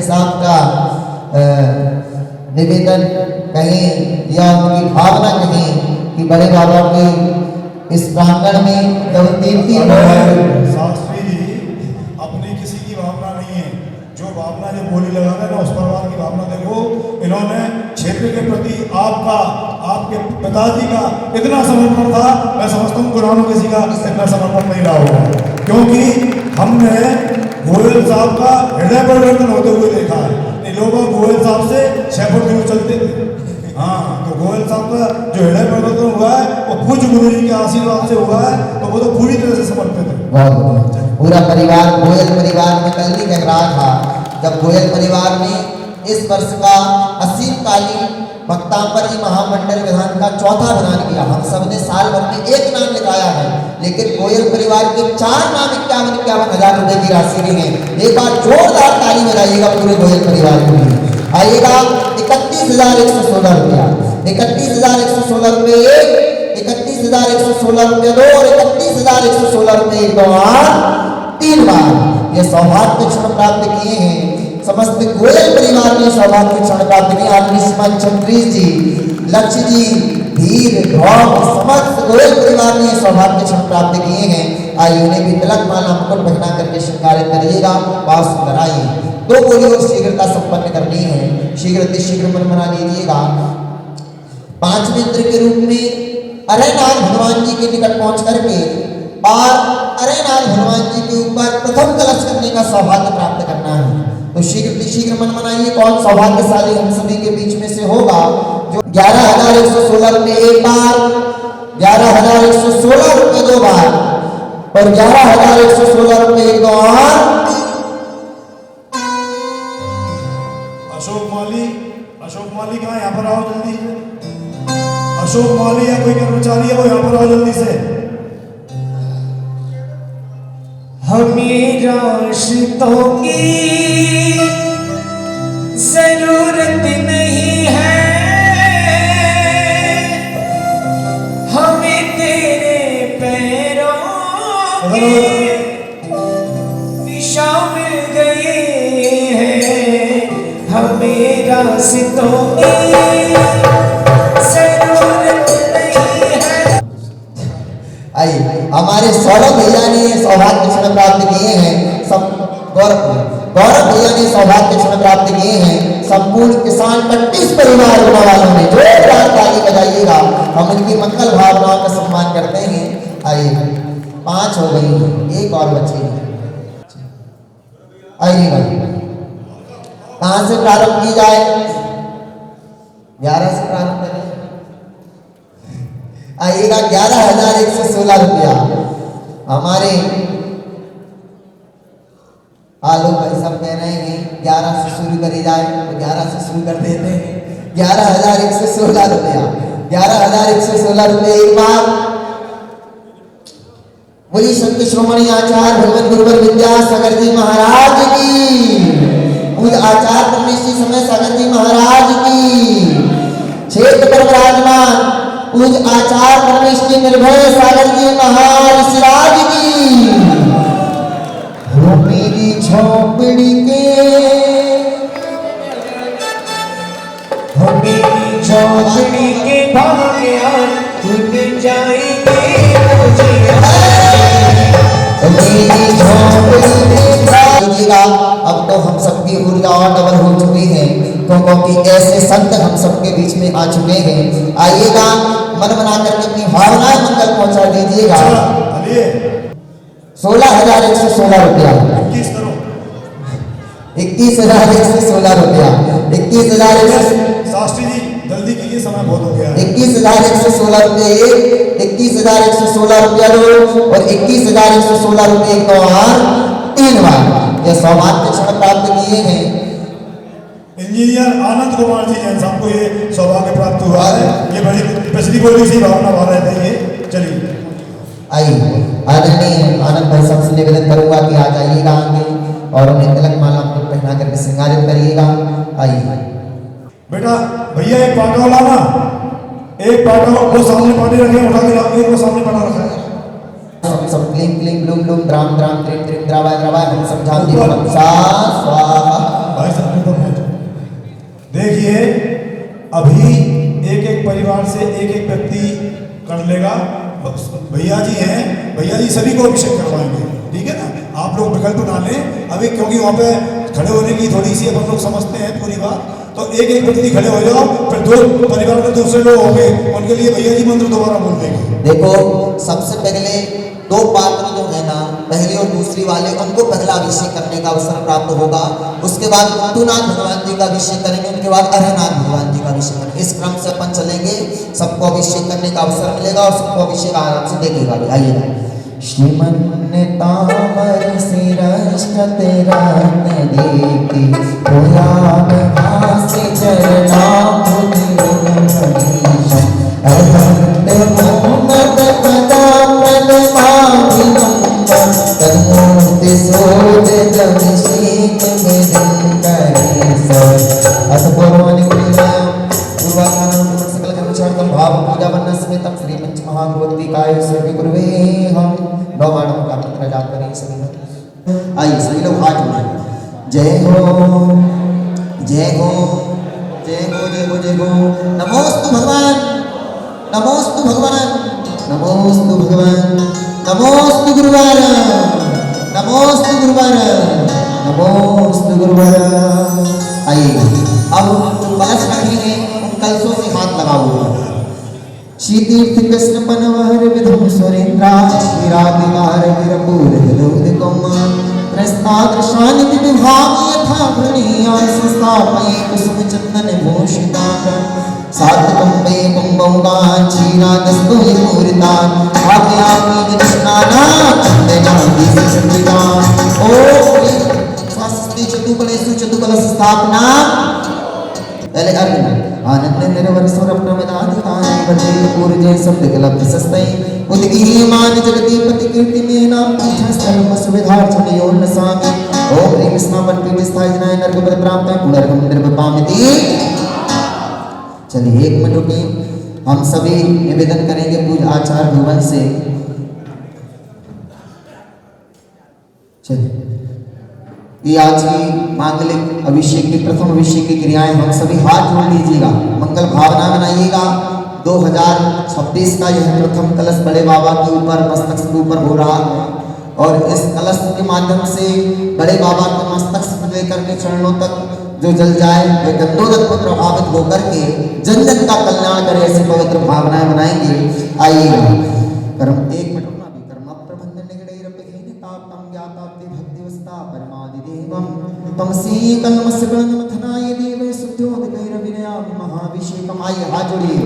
साहब का निवेदन कहें या उनकी भावना कहें कि बड़े बाबा के इस प्रांगण में जब 3-3 शास्त्री जी अपनी किसी की भावना नहीं है, जो भावना जो बोली लगाना ना उस परिवार की भावना देखो। इन्होंने क्षेत्र के प्रति आपका आपके पिताजी का इतना समर्पण था, मैं समझता हूँ पुरानों किसी का इतना समर्पण नहीं रहा होगा, क्योंकि हमने गोयल साहब का हृदय परिवर्तन होते हुए देखा है। लोग गोयल साहब से 6 फुट दूर चलते थे, हाँ, तो गोयल साहब का जो हृदय परिवर्तन हुआ है वो पूज्य गुरु जी के आशीर्वाद से हुआ है, तो वो तो पूरी तरह से समर्पित है। पूरा परिवार गोयल परिवार में कल भी कह रहा था, जब गोयल परिवार ने इस वर्ष का 80कालीन भक्तांबर जी महामंडल विधान का चौथा विधान किया। हम सब ने साल भर में एक नाम लिखाया है, लेकिन गोयल परिवार के 4 नाम 51,000 रुपए की राशि भी है। एक बार जोरदार ताली बजाइएगा पूरे गोयल परिवार को भी। आइएगा 31,116 रुपया, 31,116 रुपये एक, 31,116 रुपये दो और 31,116 रुपये एक, 2 और 3 बार ये सौभाग्य क्षण प्राप्त किए हैं। समस्त गोयल परिवार ने सौभाग्य क्षण प्राप्त किया। आदमी श्रीमान चंद्रीश जी, लक्ष्य जी, धीर, ढौक समस्त गोयल परिवार ने सौभाग्य क्षण प्राप्त किए हैं। आइए उन्हें भी तिलक माला मुकुट पहना करके श्रृंगारित करिएगा। बहुत सुंदर। आइए 2 बोली और शीघ्रता संपन्न करनी है, शीघ्र मन मना लीजिएगा। 5वें इंद्र के रूप में अरयनाथ हनुमान जी के निकट पहुंच करके और अरयनाथ हनुमान जी के ऊपर प्रथम कलश करने का सौभाग्य प्राप्त करना है। तो शीघ्र मन मनाइए। कौन सौभाग्यशाली हम सभी के बीच में से होगा जो 11,116 रुपये एक बार, 11,116 रुपये 2 बार और 11,116 रुपये एक, 2 और। अशोक माली कहाँ? यहाँ पर आओ जल्दी। अशोक माली या कोई कर्मचारी है वो यहाँ पर आओ जल्दी से। हमें राशितों की जरूरत नहीं है, हमें तेरे पैरों की दिशा मिल गई है, हमें राशितों की जरूरत नहीं है। आइए हमारे सौरभ भैया ने सौभाग्य क्षण प्राप्त किए हैं। गौरव भैया ने सौभाग्य क्षण प्राप्त किए हैं। संपूर्ण किसान 25 परिवार वालों ने जोरदार ताली बजाइएगा। हम उनकी मंगल भावनाओं का सम्मान करते हैं। आइए 5 हो गई, एक और बची। आइएगा कहाँ से प्रारंभ की जाए? 11 से प्रारंभ करें। आइएगा 11,116 रुपया हमारे आलोक भाई सब कह रहे हैं 11 से शुरू करी जाए, तो 11 से शुरू कर देते हैं। 11,116 रुपया, 11,116 रुपये एक बार। बोली संत श्रोमणी आचार्य भगवत गुरुवर विद्यासागर जी महाराज की, पूज्य आचार्य परमेश्वरी समय सागर जी महाराज की, क्षेत्र पर विराजमान पूज्य आचार्य परमेश्वरी निर्भय सागर जी महाराज की। हो मेरी झोपड़ी के, हो मेरी झोपड़ी के भाग्य टूट जाएंगे मुझे, मेरी झोपड़ी के भाग्य। अब तो हम सबकी ऊर्जा और डबल हो चुकी है, क्योंकि ऐसे संत हम सबके बीच में आ चुके हैं। आइएगा मन बना करके अपनी भावनाएं मंगल पहुंचा दीजिएगा। 16,116 रुपया, 21,116 रुपया, 21,000। शास्त्री जी जल्दी कीजिए, समय बहुत हो गया। 21,116 रुपये एक, 21,116 रुपया दो और 21,116 रुपये एक, 2 और 3 बार ये सौभाग्य क्षण प्राप्त किए हैं। इंजीनियर आनंद कुमार जी जैन साहब को ये सौभाग्य प्राप्त हुआ है। ये बड़ी पिछली बोली सी भावना भर रहे थे ये। चलिए आइए आदरणीय आनंद भाई साहब से निवेदन करूंगा कि आ जाइएगा आगे और उन्हें तिलक माला को पहना करके श्रृंगारित करिएगा। आइए बेटा, भैया एक पाटा लाना, एक पाटा वो सामने पाटी रखे, उठा के लाके वो सामने पाटा रखा है। सब क्लीं क्लीं ब्लूम ब्लूम द्राम द्राम त्रिम त्रिम द्रावाय द्रावाय हम समझाते हैं स्वाहा। भाई साहब ऊपर पहुंचो। देखिए अभी एक एक परिवार से एक एक व्यक्ति कर लेगा। भैया जी हैं, भैया जी सभी को अभिषेक करवाएंगे, ठीक है ना। आप लोग विकल्प ना लें अभी, क्योंकि वहाँ पे खड़े होने की थोड़ी सी अपन लोग समझते हैं पूरी बात। तो एक एक व्यक्ति खड़े हो जाओ, फिर दो परिवार में दूसरे लोग होंगे, उनके लिए भैया जी मंत्र दोबारा बोल देंगे। देखो सबसे पहले दो पात्र जो है ना, पहले और दूसरी वाले, उनको पहला अभिषेक करने का अवसर प्राप्त होगा। उसके बाद मधुनाथ भगवान जी का अभिषेक करेंगे, उनके बाद अरहनाथ भगवान जी का अभिषेक करेंगे। इस क्रम से अपन चलेंगे, सबको अभिषेक करने का अवसर मिलेगा और सबको अभिषेक आराम से देखेगा। आइए। श्रीमन्ने तामर सिरष्ट तेरा देती भोलान भासे चरना अरहंत मोहम्मद पदापद माभिनंदन तन्मूर्ति सोद जमशीत मिदन करे सर अथ पौराणिक लीलायां पूर्वाधारं सकल कर्मचार्यं भाव पूजा वर्ण समेतं श्री पंच महाभगवती काय सर्वे गुरुवे हम नवमाणों का मंत्र जाप करें सभी। आइए सभी लोग हाथ उठाएं। जय हो जय हो जय हो जय हो जय हो। नमोस्तु भगवान, नमोस्तु भगवान, नमोस्तु भगवान, नमोस्तु गुरुवार, नमोस्तु गुरुवार, नमोस्तु गुरुवार। आइए अब कलश रखेंगे, कलशों से हाथ लगाओ। श्रीतीर्थ कृष्ण पनवहर विधम सुरेंद्रा क्षीरादिवार वीरपूर विलोदिकम त्रस्तादृशानिति विभाग यथा वृणीयान् संस्थापये कुसुम चंदन भूषितान् सात्वतं वे कुंभौगान् क्षीरादस्तोय पूरितान् भावयामि विष्णानां चंदनादि सुचंदितान्। ओम स्वस्ति चतुकलेषु चतुकलश स्थापना। पहले अर्घ आनंद निरवर स्वर प्रमदाधिकानि वजे पूर्जे शब्द कलब्ध सस्तै उद्गीयमान जगति पति कीर्ति में नाम पीठस्थल सुविधार्चन योन सामी ओम ह्रीं स्नापन पीठ स्थाय जनाय नरक पद प्राप्त पुनर्गम निर्वपामिति। चलिए एक मिनट रुकिए, हम सभी निवेदन करेंगे पूज आचार्य भवन से। चलिए ये आज की मांगलिक अभिषेक की प्रथम अभिषेक की क्रियाएं हम सभी हाथ जोड़ लीजिएगा, मंगल भावना बनाइएगा। 2026 का यह प्रथम कलश बड़े बाबा के ऊपर मस्तक के ऊपर हो रहा है और इस कलश के माध्यम से बड़े बाबा के मस्तक से लेकर के चरणों तक जो जल जाए वह गंधोदक में प्रभावित होकर के जन जन का कल्याण करे, ऐसी पवित्र भावनाएं बनाएंगे। आइएगा कर्म एक मिनट कर्म प्रबंधन तमसी कलमस्य गणमथनाय देव शुद्धोदकैरविनयामि महाभिषेकम्। आइए हाथ जोड़िए।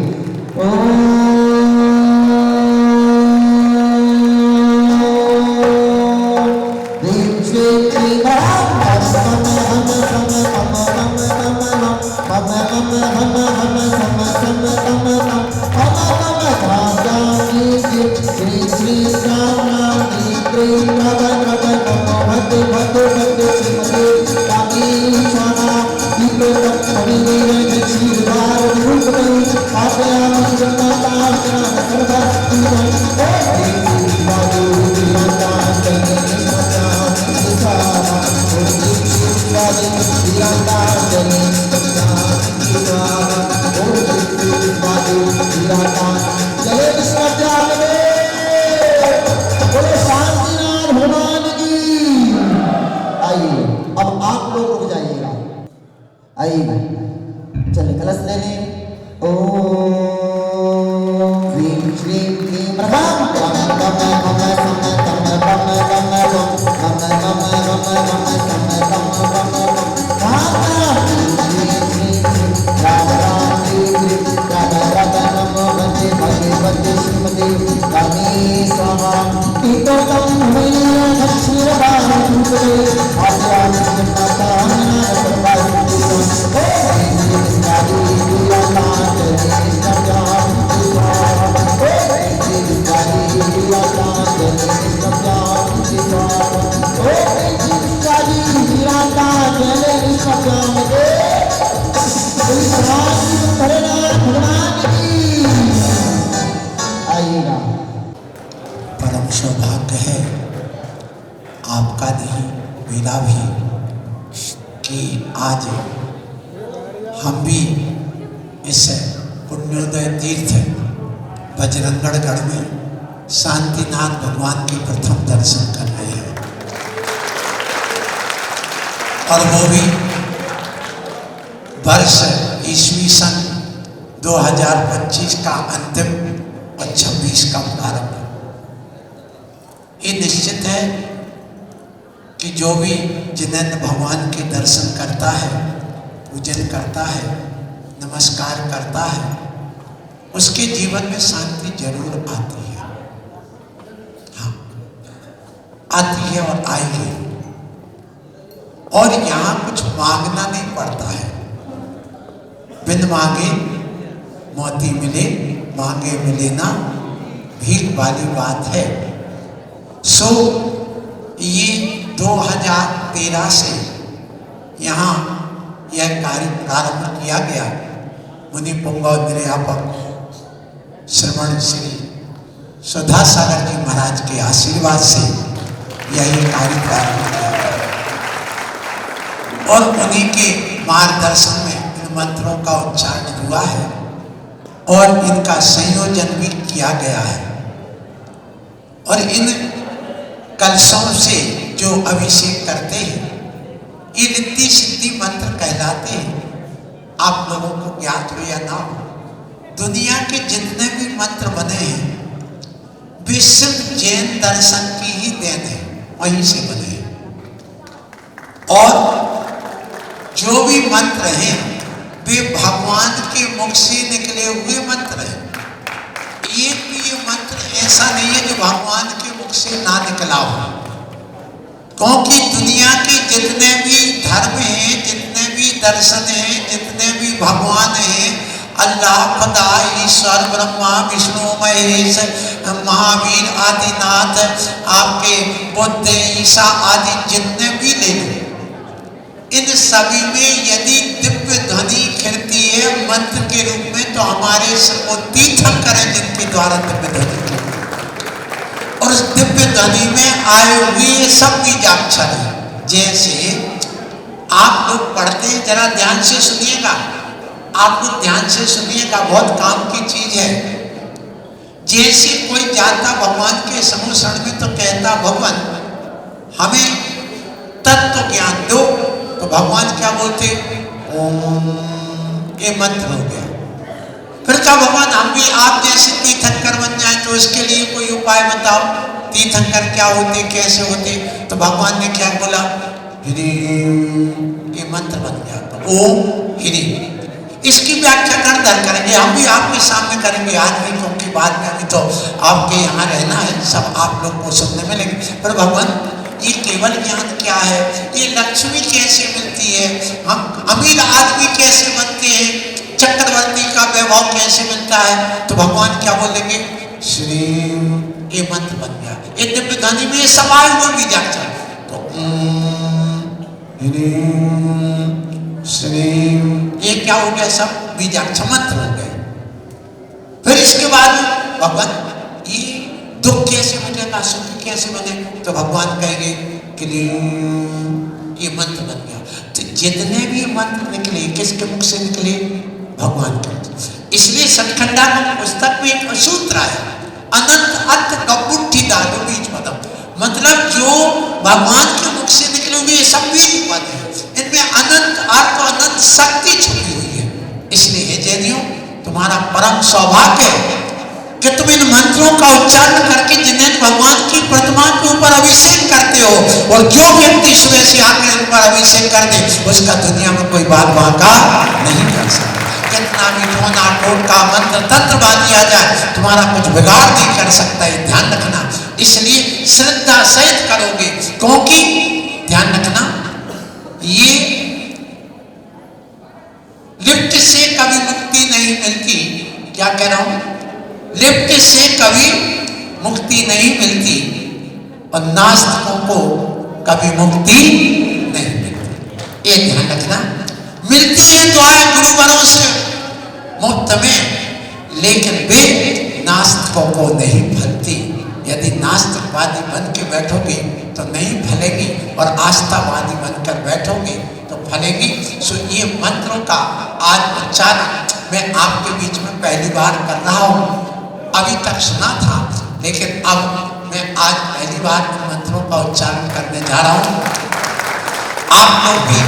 चले कलश ले लें। ओम ह्रीं श्रीं क्लीं ब्रह्म कम कम कम सम कम कम कम कम कम कम कम सम कम कम कम ह्रीं श्रीं राम राम ह्रीं राम राम नमो भजे भगवते श्रीमते रामे स्वाहा ईतो तम मैया दक्षिणवां रूपे आद्यां माता परम सौभाग्य है आपका नहीं, मेरा भी, कि आज हम भी इस पुण्योदय तीर्थ बजरंगगढ़ में शांतिनाथ भगवान के प्रथम दर्शन कर रहे हैं, और वो भी वर्ष ईस्वी सन 2025 का अंतिम और 26 का प्रारंभ। ये निश्चित है कि जो भी जिनेंद्र भगवान के दर्शन करता है, पूजन करता है, नमस्कार करता है, उसके जीवन में शांति जरूर आती है। हाँ, आती है और आएगी। और यहाँ कुछ मांगना नहीं पड़ता है। बिन मांगे मोती मिले, मांगे मिले ना, भीख वाली बात है। सो ये 2013 से यहाँ यह कार्य प्रारंभ किया गया। मुनि पुंगव निर्यापक श्रवण श्री सुधा सागर जी महाराज के आशीर्वाद से यही कार्य प्रारंभ किया गया, और उन्हीं के मार्गदर्शन में इन मंत्रों का उच्चारण हुआ है और इनका संयोजन भी किया गया है। और इन कलशों से जो अभिषेक करते हैं, ये रिद्धि सिद्धि मंत्र कहलाते हैं। आप लोगों को ज्ञात हो या ना हो, दुनिया के जितने भी मंत्र बने हैं वे सिर्फ जैन दर्शन की ही देन है, वहीं से बने हैं। और जो भी मंत्र हैं वे भगवान के मुख से निकले हुए मंत्र हैं। एक भी ये मंत्र ऐसा नहीं है जो भगवान के मुख से ना निकला हो, क्योंकि दुनिया के जितने भी धर्म हैं, जितने भी दर्शन हैं, जितने भी भगवान हैं, अल्लाह, खुदा, ईश्वर, ब्रह्मा, विष्णु, महेश, महावीर, आदिनाथ, आपके बुद्ध, ईसा आदि जितने भी ले लो, इन सभी में यदि दिव्य ध्वनि खिलती है मंत्र के रूप में, तो हमारे सबको तीर्थंकर हैं जिनके द्वारा दिव्य ध्वनि, और उस दिव्य ध्वनि में आए हुए सब बीजाक्षर हैं। जैसे आप लोग पढ़ते हैं, जरा ध्यान से सुनिएगा, आप लोग ध्यान से सुनिएगा, बहुत काम की चीज है। जैसे कोई जाता भगवान के समूह शरण में तो कहता भगवान हमें तत्व ज्ञान दो, तो भगवान क्या बोलते, ओम, ये मंत्र हो गया। फिर क्या भगवान हम भी आप जैसे तीर्थंकर बन जाए तो इसके लिए कोई उपाय बताओ, तीर्थंकर क्या होते, कैसे होते। तो भगवान ने क्या बोला, ह्रीम, ये मंत्र बन गया। तो ओम ह्रीम, इसकी व्याख्या कर करेंगे, हम भी आपके सामने करेंगे आज भी, क्योंकि बाद में अभी तो आपके यहाँ रहना है, सब आप लोग को सुनने मिलेंगे। पर भगवान ये केवल ज्ञान क्या है, ये लक्ष्मी कैसे मिलती है, हम अमीर आदमी कैसे बनते हैं, चक्रवर्ती का वैभव कैसे मिलता है। तो भगवान क्या बोलेंगे, श्री, ये मंत्र बन गया। ये दिव्य ध्वनि में समाये हुए बीजाक्षर, तो श्री, ये क्या हो गया, सब बीजाक्षर मंत्र हो गए। फिर इसके बाद भगवान ये दुख कैसे मिटेगा, सुख कैसे बने, तो भगवान कहेंगे कि ये मंत्र बन गया। तो जितने भी मंत्र निकले किसके मुख से निकले, भगवान के। इसलिए सतखंडा पुस्तक में एक सूत्र है, अनंत अर्थ कपुट्ठी दादो बीज पदम, मतलब जो भगवान के मुख से निकले हुए सब बीज पद है, इनमें अनंत अर्थ और अनंत शक्ति छुपी हुई है। इसलिए हे जैनियों, तुम्हारा परम सौभाग्य है कि तुम इन मंत्रों का उच्चारण करके जिन्हें भगवान की प्रतिमा के ऊपर अभिषेक करते हो, और जो व्यक्ति सुबह से आकर इन पर अभिषेक कर दे उसका दुनिया में कोई बात बाका नहीं कर सकता। कितना भी टोना टोटका मंत्र तंत्र बांध आ जाए, तुम्हारा कुछ बिगाड़ नहीं कर सकता, ये ध्यान रखना। इसलिए श्रद्धा सहित करोगे, क्योंकि ध्यान रखना, ये लिफ्ट से कभी मुक्ति नहीं मिलती। क्या कह रहा हूं, लिफ्ट से कभी मुक्ति नहीं मिलती, और नास्तिकों को कभी मुक्ति नहीं मिलती। ये ध्यान रखना। मिलती है तो आए गुरुवरों से मुफ्त में, लेकिन वे नास्तिकों को नहीं फलती। यदि नास्तिकवादी बन के बैठोगे तो नहीं फलेगी, और आस्थावादी बनकर बैठोगे तो फलेगी। सो ये मंत्रों का आज उच्चारण मैं आपके बीच में पहली बार कर रहा हूँ। अभी तक सुना था, लेकिन अब मैं आज पहली बार इन मंत्रों का उच्चारण करने जा रहा हूँ। आप लोग भी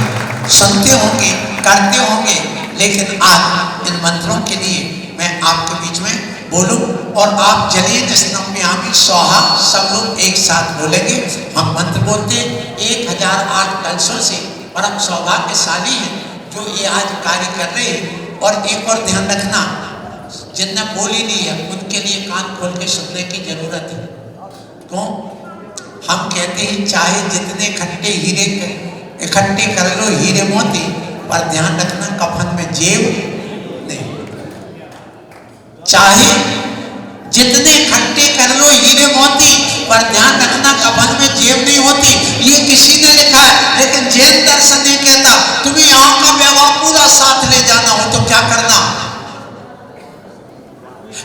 सुनते होंगे, करते होंगे, लेकिन आज इन मंत्रों के लिए मैं आपके बीच में बोलूं और आप जलीन स्नम्यामी स्वाहा सब लोग एक साथ बोलेंगे। हम मंत्र बोलते हैं 1008 कलशों से परम सौभाग्यशाली हैं जो ये आज कार्य कर रहे हैं। और एक और ध्यान रखना, जिनने बोली नहीं है उनके लिए कान खोल के सुनने की जरूरत है। क्यों? हम कहते हैं चाहे जितने खट्टे हीरे इकट्ठे कर लो हीरे मोती, पर ध्यान रखना कफन में जेब नहीं। चाहे जितने खट्टे कर लो हीरे मोती, पर ध्यान रखना कफन में जेब नहीं होती। ये किसी ने लिखा है, लेकिन जैन दर्शन नहीं कहता। तुम्हें यहाँ का व्यवहार पूरा साथ ले जाना हो तो क्या करना?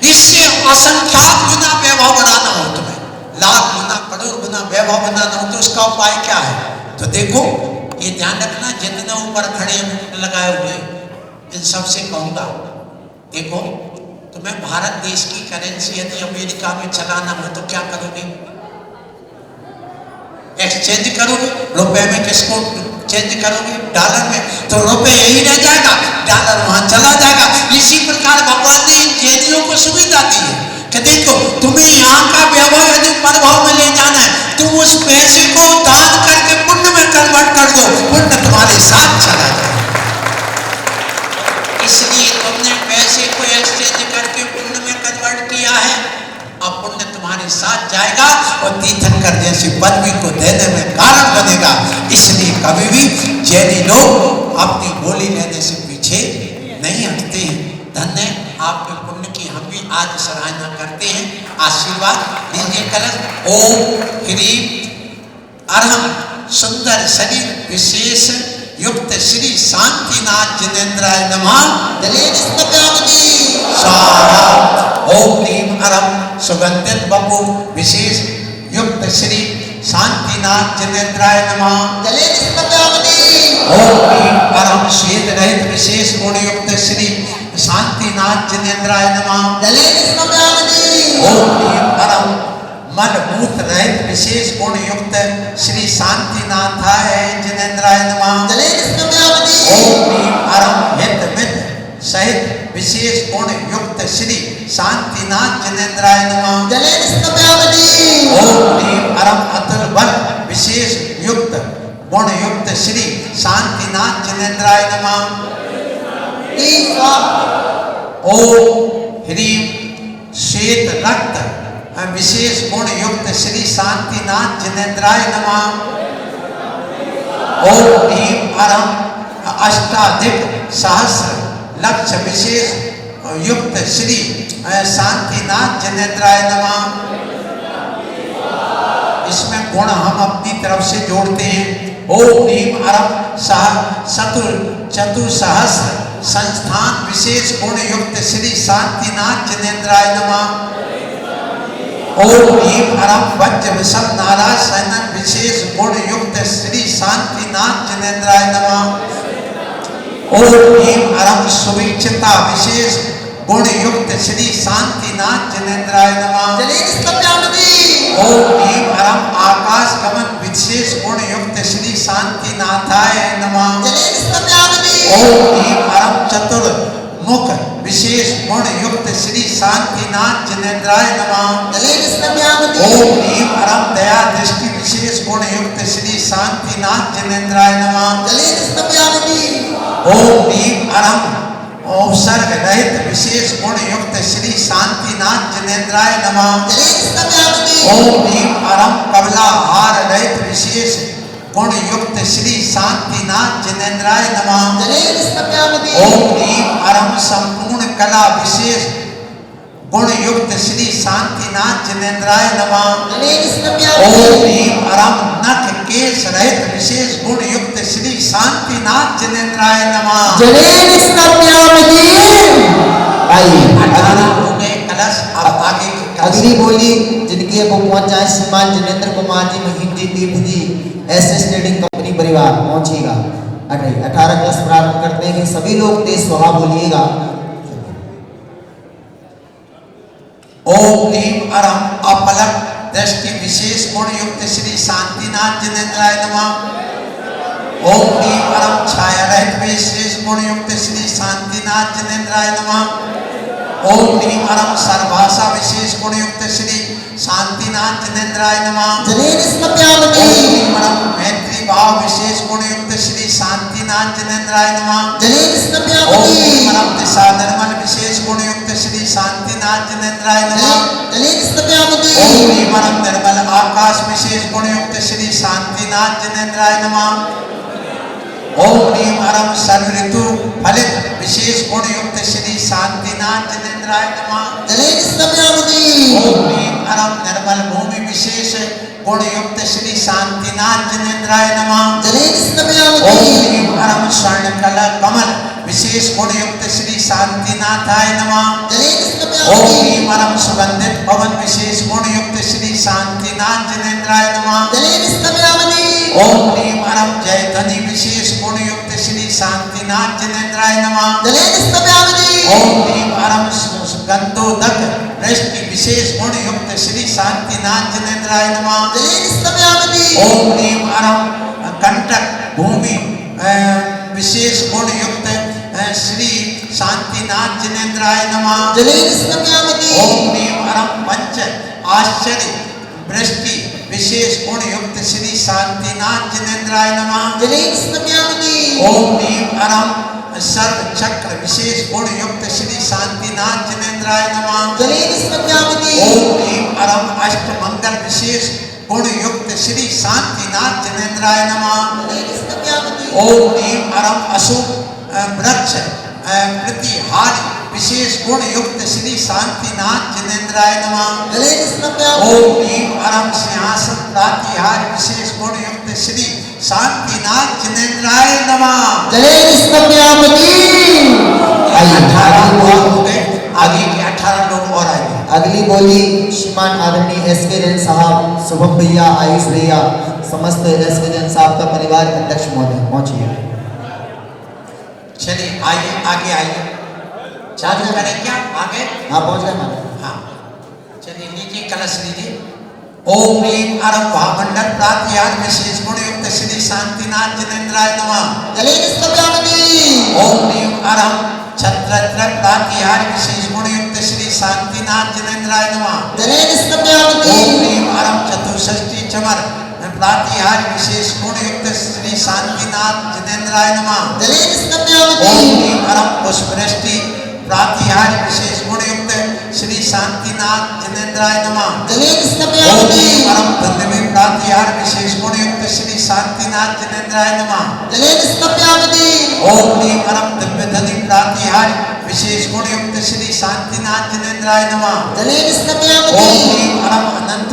इससे असंख्यात गुना वैभव बनाना हो, तुम्हें लाख गुना करोड़ गुना वैभव बनाना हो तो उसका उपाय क्या है? तो देखो, ये ध्यान रखना, जितने ऊपर खड़े मुकुट लगाए हुए इन सबसे कहूंगा, देखो तुम्हें भारत देश की करेंसी यदि अमेरिका में चलाना हो तो क्या करोगे? एक्सचेंज करोगे। रुपए में किसको चेंज करोगे? डॉलर में। तो रुपए यही रह जाएगा, डॉलर वहां चला जाएगा। इसी प्रकार भगवान ने इन जैनियों को सुविधा दी है कि देखो तुम्हें यहाँ का व्यवहार यदि प्रभाव में ले जाना है, तुम उस पैसे को दान करके पुण्य में कन्वर्ट कर दो, पुण्य तुम्हारे साथ चला जाए। इसलिए तुमने पैसे को एक्सचेंज करके पुण्य में कन्वर्ट किया है, अब पुण्य तुम्हारे साथ जाएगा और तीर्थंकर जैसी पदवी को देने में कारण बनेगा। इसलिए कभी भी जैनी लोग अपनी बोली लेने से पीछे नहीं हटते हैं। धन्य आपके पुण्य की हम भी आज सराहना करते हैं। आशीर्वाद लीजिए कलश। ओम ह्रीम अरहम सुंदर शरीर विशेष युक्त श्री शांतिनाथ जिनेन्द्राय नमः। स्वाहा। ओम ह्रीम अरहम सुगंधित बपु विशेष युक्त श्री शांतिनाथ जिनेन्द्राय नमः। ओम ह्रीम अरहम श्वेत रहित विशेष गुण युक्त श्री शांतिनाथ जिनेन्द्राय नमः। ओम ह्रीम अरहम मन मूत्र रहित विशेष गुण युक्त श्री शांतिनाथाय जिनेन्द्राय नमः। ओम ह्रीम अरहम हित मित सहित विशेष गुण युक्त श्री शांतिनाथ जिनेन्द्राय नमः। ओम ह्रीम अरहम अतुल बल विशेष युक्त गुण युक्त श्री शांतिनाथ जिनेन्द्राय नमः। ओम ह्रीम श्वेत रक्त विशेष गुण युक्त श्री शांतिनाथ जिनेन्द्राय नमः। ओम ह्रीम अरहम अष्टाधिक सहस्र लक्ष विशेष युक्त श्री शांतिनाथ जिनेन्द्राय नमः। इसमें गुण हम अपनी तरफ से जोड़ते हैं। ओम ह्रीम अरहम चतुर्सहस्र संस्थान विशेष गुण युक्त श्री शांतिनाथ जिनेन्द्राय नमः। ओम ह्रीम अरहम वज्र विषम नाराज सैनन विशेष गुण युक्त श्री शांतिनाथ जिनेन्द्राय नमः। ओम ह्रीम अरहम सुविक्षिता विशेष गुण युक्त श्री शांतिनाथ जिनेन्द्राय नमः। ओम ह्रीम अरहम आकाश गमन विशेष गुण युक्त श्री शांतिनाथाय नमः। ओम ह्रीम अरहम चतुर्मुख विशेष गुण युक्त श्री शांतिनाथ जिनेन्द्राय नमः। ओम ह्रीम अरहम दया दृष्टि विशेष गुण युक्त श्री शांतिनाथ जिनेन्द्राय नमः। ओम ह्रीम अरहम उपसर्ग रहित विशेष गुण युक्त श्री शांतिनाथ जिनेन्द्राय नमः। ओम ह्रीम अरहम कमला हार रहित विशेष गुण युक्त श्री शांतिनाथ जिनेन्द्राय नमः। ओम ह्रीम अरहम संपूर्ण कला विशेष गुण युक्त श्री शांतिनाथ जिनेन्द्राय नमः। ओम ह्रीम अरहम नख केश रहित विशेष गुण युक्त श्री शांतिनाथ जिनेन्द्राय नमः। कलश। अब आगे अगली बोली जिनकी वो पहुंचा है श्रीमान जिनेन्द्र कुमार जी, महिम जी, तीर्थ जी, एसएस ट्रेडिंग कंपनी परिवार पहुंचेगा। 18 क्लास प्रारंभ करते हैं कि सभी लोग तेज स्वाहा बोलिएगा। ओम ह्रीम अरम अपलक दृष्टि विशेष गुण युक्त श्री शांतिनाथ जिनेन्द्राय नमः। ओम ह्रीम अरम छाया रहित विशेष गुण युक्त श्री शांतिनाथ जिनेन्द्राय नमः। ओम ह्रीम अरम सर्वभाषा विशेष गुण युक्त श्री शांतिनाथ जिनेन्द्राय नमः। ओम ह्रीम अरम मैत्री भाव विशेष गुण युक्त श्री शांतिनाथ जिनेन्द्राय नमः। ओम ह्रीम अरम दिशा निर्मल विशेष गुण युक्त श्री शांतिनाथ जिनेन्द्राय नमः। ओम ह्रीम अरम निर्मल आकाश विशेष गुण युक्त श्री शांतिनाथ जिनेन्द्राय नमः। ओम ह्रीम अरम सर्व ऋतु फलित विशेष गुण युक्त श्री शांतिनाथ जिनेन्द्राय नमः। ओम ह्रीम अरम निर्मल भूमि विशेष गुण युक्त श्री शांतिनाथ जिनेन्द्राय नमः। ओम ह्रीम अरम स्वर्ण कला कमल विशेष गुण युक्त श्री शांतिनाथाय नमः। ओम ह्रीम अरम सुगंधित पवन विशेष गुण युक्त श्री शांतिनाथ जिनेन्द्राय नमः। ओम ह्रीम अरम जय ध्वनि विशेष गुण युक्त श्री शांतिनाथ जिनेन्द्राय नमः। ओम ह्रीम अरम गंधोदक दृष्टि विशेष गुण युक्त श्री शांतिनाथ जिनेन्द्राय नमः। ओम ह्रीम अरम कंटक भूमि विशेष गुण युक्त श्री शांतिनाथ जिनेन्द्राय नमः। ओम ह्रीम अरम पंच आश्चर्य वृष्टि विशेष गुण युक्त श्री शांतिनाथ जिनेन्द्राय नमः। ओम ह्रीम अरम सर्व चक्र विशेष गुण युक्त श्री शांतिनाथ जिनेन्द्राय नमः। ओम ह्रीम अरम अष्ट मंगल विशेष गुण युक्त श्री शांतिनाथ जिनेन्द्राय नमः। ओम ह्रीम अरम अशुभ वृक्ष प्रतिहारी विशेष गुण युक्त श्री शांतिनाथ जिनेन्द्राय नमः। ओम ह्रीम अरम सिंहासन प्रातिहार विशेष गुण युक्त श्री शांतिनाथ जिनेन्द्राय नमः। 18 लोग हो गए, आगे के 18 लोग और आएंगे। अगली बोली श्रीमान आदरणीय एसके जैन साहब, शुभम भैया, आयुष भैया, समस्त एसके जैन साहब का परिवार अध्यक्ष महोदय पहुंचिए। चलिए आइए, आगे आइए। चालू करें क्या आगे? हाँ पहुंच गए मैम। हाँ चलिए लीजिए कलश लीजिए। ओम ह्रीम अरम महामंडल प्रातिहार विशेष गुण युक्त श्री शांतिनाथ जिनेन्द्राय नमः। ओम ह्रीम अरम छत्रत्र प्रातिहार विशेष गुण युक्त श्री शांतिनाथ जिनेन्द्राय नमः। ओम ह्रीम अरम चतुष्षष्टि चमर प्रातिहार विशेष गुण युक्त श्री शांतिनाथ जिनेन्द्राय नमः। ओम ह्रीम अरम पुष्पवृष्टि प्रातिहार विशेष गुण युक्त श्री शांतिनाथ जिनेन्द्राय नमः। ओम ह्रीम अरम धन्यवी प्रातिहार विशेष गुण युक्त श्री शांतिनाथ जिनेन्द्राय नमः। ओम ह्रीम अरम दिव्य धनि प्रातिहार विशेष गुण युक्त श्री शांतिनाथ जिनेन्द्राय नमः। ओम ह्रीम अरम अनंत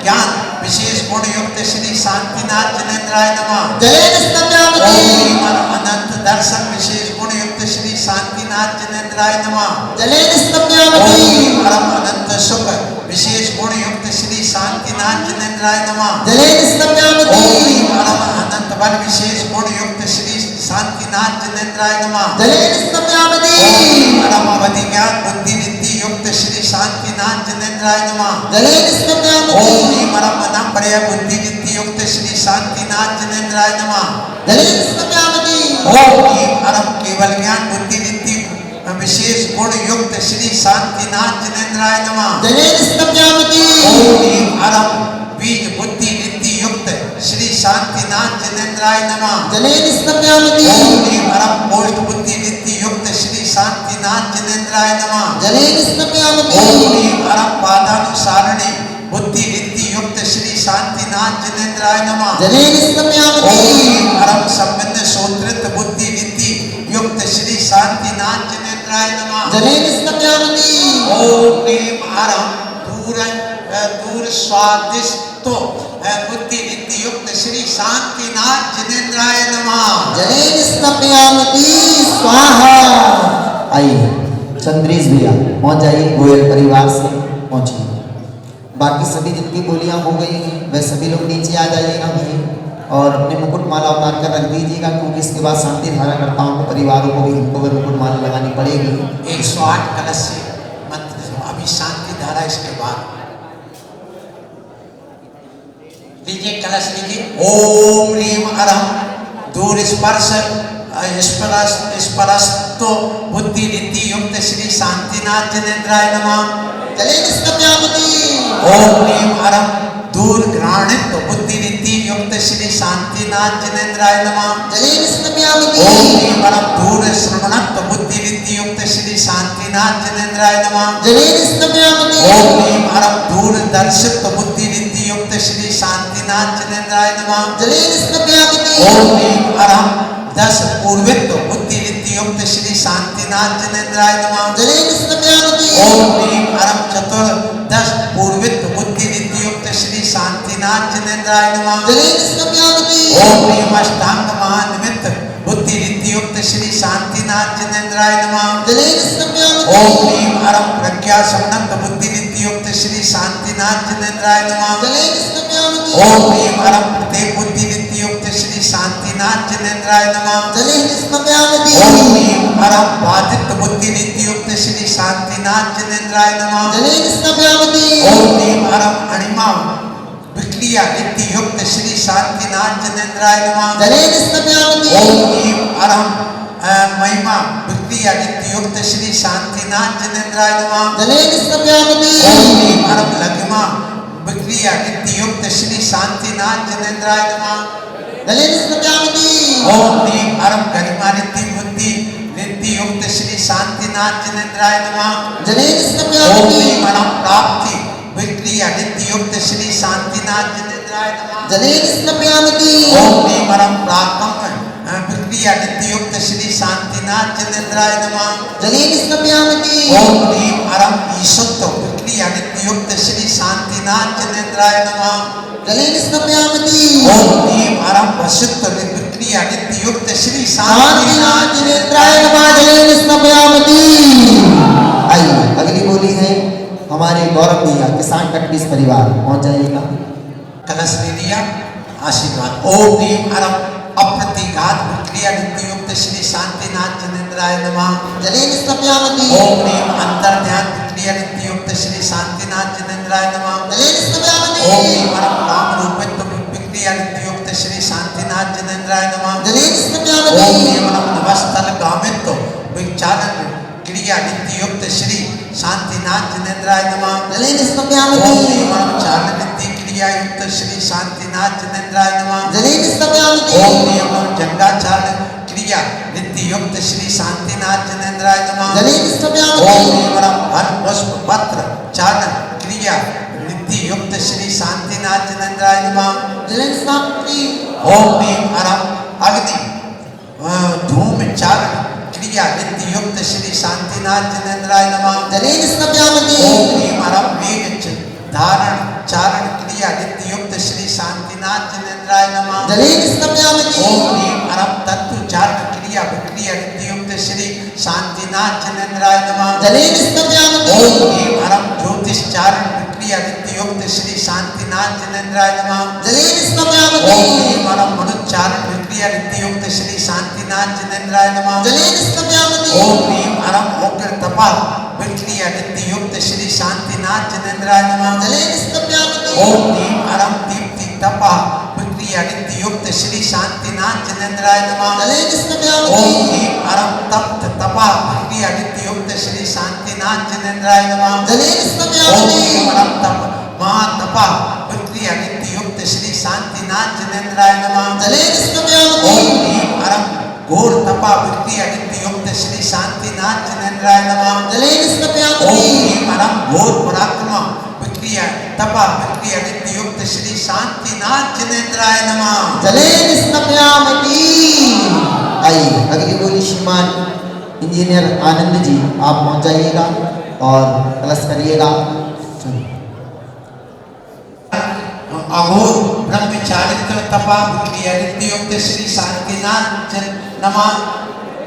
ज्ञान विशेष गुण युक्त श्री शांतिनाथ जिनेन्द्राय नमः। ओम ह्रीम अरम अनंत दर्शन विशेष गुण युक्त श्री शांतिनाथ जिनेन्द्राय नमः। ओम ह्रीम अरम अनंत सुख विशेष गुण युक्त श्री शांतिनाथ जिनेन्द्राय नमः। ओम ह्रीम अरम अनंत बल विशेष गुण युक्त श्री शांतिनाथ जिनेन्द्राय नमः। ओम ह्रीम अरम अवधि ज्ञान बुद्धि रिद्धि युक्त श्री शांतिनाथ जिनेन्द्राय नमः। ओम ह्रीम अरम अनम बढ़िया बुद्धि रिद्धि युक्त श्री शांतिनाथ जिनेन्द्राय नमः। ओम ह्रीम अरम केवल ज्ञान बुद्धि रिद्धि विशेष गुण युक्त श्री शांतिनाथ जिनेन्द्राय नमः। ओम ह्रीम अरम बीज बुद्धि रिद्धि युक्त श्री शांतिनाथ जिनेन्द्राय नमः। ओम ह्रीम अरम पोष्ट बुद्धि रिद्धि युक्त श्री शांतिनाथ जिनेन्द्राय नमः। ओम ह्रीम अरम पादानुसारणी बुद्धि रिद्धि युक्त श्री शांतिनाथ जिनेन्द्राय नमः। ओम ह्रीम अरम संबंध सोत्रित बुद्धि रिद्धि युक्त श्री शांतिनाथ जिनेन्द्राय नमः। ओम ह्रीम अरम दूर स्वादिष्ट बुद्धि रिद्धि युक्त श्री शांतिनाथ जिनेन्द्राय नमः। आइए चंद्रेश भैया पहुंच जाइए, गोयल परिवार से पहुंचिए। बाकी सभी जिनकी बोलियां हो गई हैं वह सभी लोग नीचे आ जाइएगा भाई। और अपने मुकुट माला उतार कर रख दीजिएगा, क्योंकि इसके बाद शांति धारा करताओं को परिवारों को भी हमको भी मुकुट माला लगानी पड़ेगी। 108 कलश से मंत्र अभी शांति धारा इसके बाद लीजिए, कलश लीजिए। ओम ह्रीम अरम दूर स्पर्श स्परस्तो बुद्धि रीति युक्त श्री शांतिनाथ जनेन्द्राय नमः। चले निष्कम्यामति। ओम ह्रीम अरम दूर घ्राणित बुद्धि रीति युक्त श्री शांतिनाथ जनेन्द्राय नमः। चले निष्कम्यामति। ओम ह्रीम अरम दूर श्रवणत्व बुद्धि रीति युक्त श्री शांतिनाथ जनेन्द्राय नमः। चले निष्कम्यामति। ओम ह्रीम अरम दूर दर्शित बुद्धि रीति युक्त श्री शांतिनाथ जनेन्द्राय नमः। चले निष्कम्यामति। ओम ह्रीम अरम 10 पूर्वित बुद्धि रीति युक्त श्री शांतिनाथ जनेन्द्राय नमः। चले निष्कम्यामति। ओम ह्रीम अरम चतुर्दश पूर्वित बुद्धि रीति युक्त श्री शांतिनाथ जनेन्द्राय नमः। चले निष्कम्यामति। ओम ह्रीम अष्टांग महानिमित्त बुद्धि रीति युक्त श्री शांतिनाथ जनेन्द्राय नमः। चले निष्कम्यामति। ओम ह्रीम अरम प्रज्ञा समन्वित बुद्धि रीति युक्त श्री शांतिनाथ जनेन्द्राय नमः। चले निष्कम्यामति। ओम ह्रीम अरम प्रत्येक बुद्धि रीति युक्त श्री शांतिनाथ जनेन्द्राय नमः। चले निष्कम्यामति। ओम ह्रीम अरम बाधित बुद्धि रीति युक्त श्री शांतिनाथ जनेन्द्राय नमः। चले निष्कम्यामति। ओम ह्रीम अरम अणिमा विक्रिया रीति युक्त श्री शांतिनाथ जनेन्द्राय नमः। चले निष्कम्यामति। ओम ह्रीम अरम महिमा विक्रिया रीति युक्त श्री शांतिनाथ जनेन्द्राय नमः। चले निष्कम्यामति। ओम ह्रीम अरम लघिमा विक्रिया रीति युक्त श्री शांतिनाथ जनेन्द्राय नमः। चले निष्कम्यामति। ओम ह्रीम अरम गरिमा रीति बुद्धि रीति युक्त श्री शांतिनाथ जनेन्द्राय नमः। चले ओम निष्कम्यामति। ह्रीम अरम प्राप्ति विक्रिया रीति युक्त श्री शांतिनाथ जनेन्द्राय नमः। चले निष्कम्यामति। ओम ह्रीम अरम प्राकम विक्रिया रीति युक्त श्री शांतिनाथ जनेन्द्राय नमः। चले निष्कम्यामति। ओम ह्रीम अरम ईशत्व विक्रिया रीति युक्त श्री शांतिनाथ जनेन्द्राय नमः। चले निष्कम्यामति। ओम ह्रीम अरम वशिष्ठ विक्रिया रीति युक्त श्री शांतिनाथ जनेन्द्राय नमः। चले निष्कम्यामति। आइए अगली बोली है हमारे गौरव भैया किसान कटपीस परिवार, पहुंच जाइएगा। कलश ले लिया, आशीर्वाद। ओम ह्रीम अरम अप्रतिघात विक्रिया रीति युक्त श्री शांतिनाथ जनेन्द्राय नमः। चले निष्कम्यामति। ओम ह्रीम अंतर ध्यान विक्रिया रीति युक्त श्री शांतिनाथ जनेन्द्राय नमः। चले निष्कम्यामति। ओम ह्रीम अरम काम रूपित विक्रिया रीति युक्त श्री शांतिनाथ जनेन्द्राय नमः। चले ओम निष्कम्यामति। ह्रीम अरम नमस्तल गामित्व विचारण क्रिया रीति युक्त श्री शांतिनाथ जनेन्द्राय नमः। चले ओम निष्कम्यामति। ह्रीम अरम चारण रीति क्रिया युक्त श्री शांतिनाथ जनेन्द्राय नमः। चले निष्कम्यामति। ओम ह्रीम अरम जंगाचारण क्रिया रीति युक्त श्री शांतिनाथ जनेन्द्राय नमः। चले ओम निष्कम्यामति। ह्रीम अरम फल पुष्प पत्र चारण क्रिया रीति युक्त श्री शांतिनाथ जनेन्द्राय नमः। चले निष्कम्यामति। ओम ह्रीम अरम अग्नि धूम चारण क्रिया रीति युक्त श्री शांतिनाथ जनेन्द्राय नमः। चले निष्कम्यामति। ओम ह्रीम अरम वेग धारण चारण क्रिया रीति युक्त श्री शांतिनाथ जनेन्द्राय नमः। चले निष्कम्यामति। ओम ह्रीम अरम तत्व चारण क्रिया विक्रिया रीति युक्त श्री शांतिनाथ जनेन्द्राय नमः। चले निष्कम्यामति। ओम ह्रीम अरम ज्योतिष चारण विक्रिया रीति युक्त श्री शांतिनाथ जनेन्द्राय नमः। चले ओम निष्कम्यामति। ह्रीम अरम मनुच्चारण विक्रिया रीति युक्त श्री शांतिनाथ जनेन्द्राय नमः। चले निष्कम्यामति। ओम ह्रीम अरम उग्र तपा विक्रिया रीति युक्त श्री शांतिनाथ जनेन्द्राय नमः। चले निष्कम्यामति। ओम ह्रीम अरम दीप्ति तपा विक्रिया रीति युक्त श्री शांतिनाथ जनेन्द्राय नमः। चले निष्कम्यामति। ओम ह्रीम अरम तप्त तपा विक्रिया रीति युक्त श्री शांतिनाथ जनेन्द्राय नमः। चले ओम निष्कम्यामति। ह्रीम अरम तप महातपा विक्रिया रीति युक्त श्री शांतिनाथ जनेन्द्राय नमः। चले निष्कम्यामति। ओम ह्रीम अरम घोर तपा विक्रिया रीति युक्त श्री शांतिनाथ जनेन्द्राय नमः। चले ओम निष्कम्यामति। ह्रीम अरम घोर पराक्रम विक्रिया तपा विक्रिया रीति युक्त श्री शांतिनाथ जनेन्द्राय नमः। चले निष्कम्यामति। आइए अगली बोली श्रीमान इंजीनियर आनंद जी, आप पहुंच जाइएगा और कलश करिएगा। अघोर ब्रह्मचारित्र तपा विक्रिया रीति युक्त श्री शांतिनाथ नमः।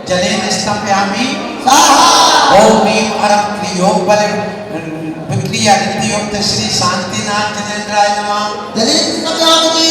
जले निष्कम्यामि। ओम ह्रीम अरम क्रियोग बल विक्रिया रीति युक्त श्री शांतिनाथ जनेन्द्राय नमः। चले निष्कम्यामति।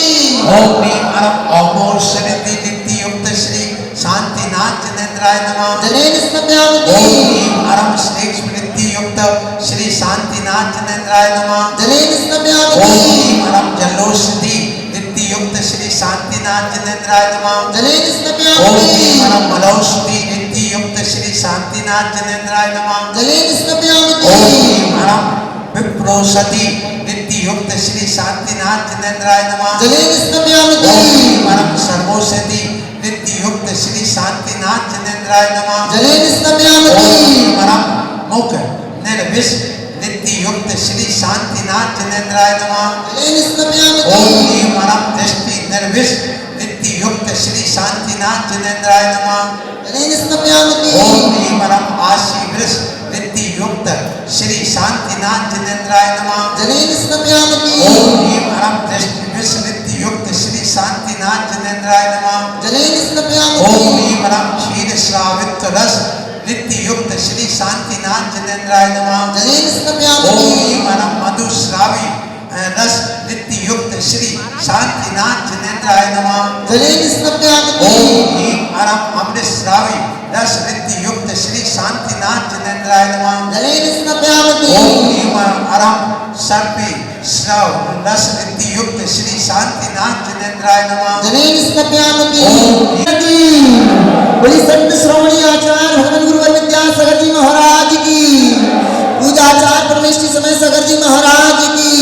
ओम ह्रीम अरम अमोषरिति नित्य युक्त श्री शांतिनाथ जनेन्द्राय नमः। जनेन स्नपयामि ओम ह्रीं अरम श्लेष्म नित्य युक्त श्री शांतिनाथ जनेन्द्राय नमः। जनेन ओम स्नपयामि ह्रीं अरम जलोषधि नित्य युक्त श्री शांतिनाथ जनेन्द्राय नमः। जनेन ओम स्नपयामि ह्रीं अरम मलौषधि नित्य युक्त श्री शांतिनाथ जनेन्द्राय नमः। जनेन ओम स्नपयामि ह्रीं अरम विप्रोषधि नित्य युक्त श्री शांतिनाथ जनेन्द्राय नमः। जनेन ओम स्नपयामि ह्रीं अरम सर्वौषधि नित्य युक्त श्री शांतिनाथ जनेन्द्राय नमः। जनेन ओम स्नपयामि ह्रीं अरम मुख निर्विष नित्य युक्त श्री शांतिनाथ जनेन्द्राय नमः। जनेन स्नपयामि ओम ह्रीं अरम दृष्टि निर्विष नित्य युक्त श्री शांतिनाथ जनेन्द्राय नमः। जनेन स्नपयामि ओम ह्रीं अरम आशी वृष नित्य युक्त श्री शांतिनाथ जनेन्द्राय नमः। जनेन स्नपयामि ओम ह्रीं अरम दृष्टि विष नित्य युक्त श्री शांतिनाथ जनेन्द्राय नमः। जनेन स्नपयामि ओम ह्रीं अरम क्षीर श्रावित रस नित्य युक्त श्री शांतिनाथ जनेन्द्राय नमः। जनेन ओम स्नपयामि ह्रीं अरम मधुश्रावी रस नित्य युक्त श्री शांतिनाथ जनेन्द्राय नमः। जनेन स्नपयामि ओम ह्रीं अरम अमृतश्रावी रस नित्य युक्त श्री शांतिनाथ जनेन्द्राय नमः। जनेन स्नपयामि ओम ह्रीं अरम सर्पी श्रव रस नित्य युक्त श्री शांतिनाथ जनेन्द्राय नमः। जनेन स्नपयामि ओम बड़ी संत श्रोमणी आचार्य भगवान गुरुवर विद्यासागर जी महाराज की पूजाचार्य परमेश्वरी समय सागर जी महाराज की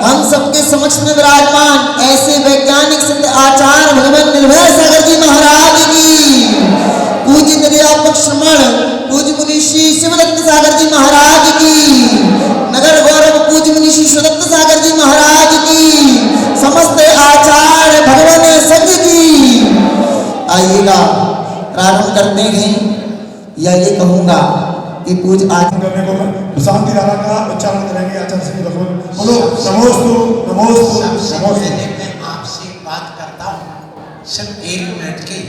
हम सबके समक्ष में विराजमान ऐसे वैज्ञानिक सिद्ध आचार्य भगवान निर्भय सागर जी महाराज की पूज्य निर्यापक श्रमण पूज्य मुनिषी शिवदत्त सागर जी महाराज की नगर गौरव पूज्य मुनिषी शिवदत्त सागर जी महाराज की समस्त आचार्य भगवान संघ की। आइएगा प्रारंभ करते हैं या ये कहूंगा कि पूज आज करने को शांति धारा का उच्चारण करेंगे आचार्य श्री बोलो नमोस्तु नमोस्तु सबसे नमोस्तु। पहले मैं आपसे एक बात करता हूँ सिर्फ 1 मिनट की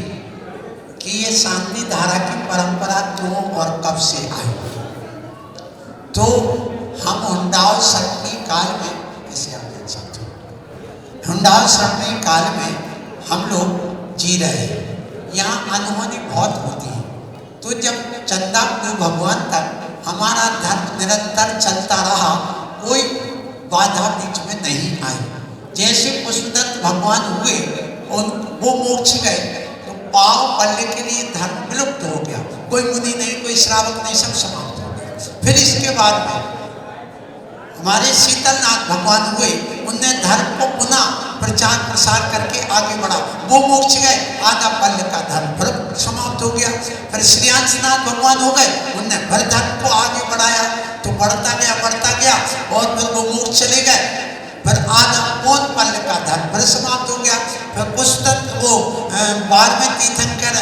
कि ये शांति धारा की परंपरा क्यों और कब से आई। तो हम हुंडाओ सरणी काल में इसे आप देख सकते हो हुंडाओ सरणी काल में हम लोग जी रहे हैं। यहाँ अनहोनी बहुत होती है। तो जब चंदा भगवान तक हमारा धर्म निरंतर चलता रहा, कोई बाधा बीच में नहीं आई। जैसे पुष्पदत्त भगवान हुए वो मोक्ष गए तो पाव पल्ले के लिए धर्म विलुप्त हो गया। कोई मुनि नहीं, कोई श्रावक नहीं, सब समाप्त हो गया। फिर इसके बाद में हमारे शीतलनाथ भगवान हुए, उनने धर्म को पुनः प्रचार प्रसार करके आगे बढ़ा। वो मोक्ष गए, आधा पल्ले का धर्म फिर समाप्त हो गया। फिर श्रीयांशनाथ भगवान हो गए, उनने फिर धर्म को आगे बढ़ाया तो बढ़ता गया और फिर वो मोक्ष चले गए। फिर आधा पौन पल्ले का धर्म फिर समाप्त हो गया। फिर पुष्पदत्त वो 12वें तीर्थंकर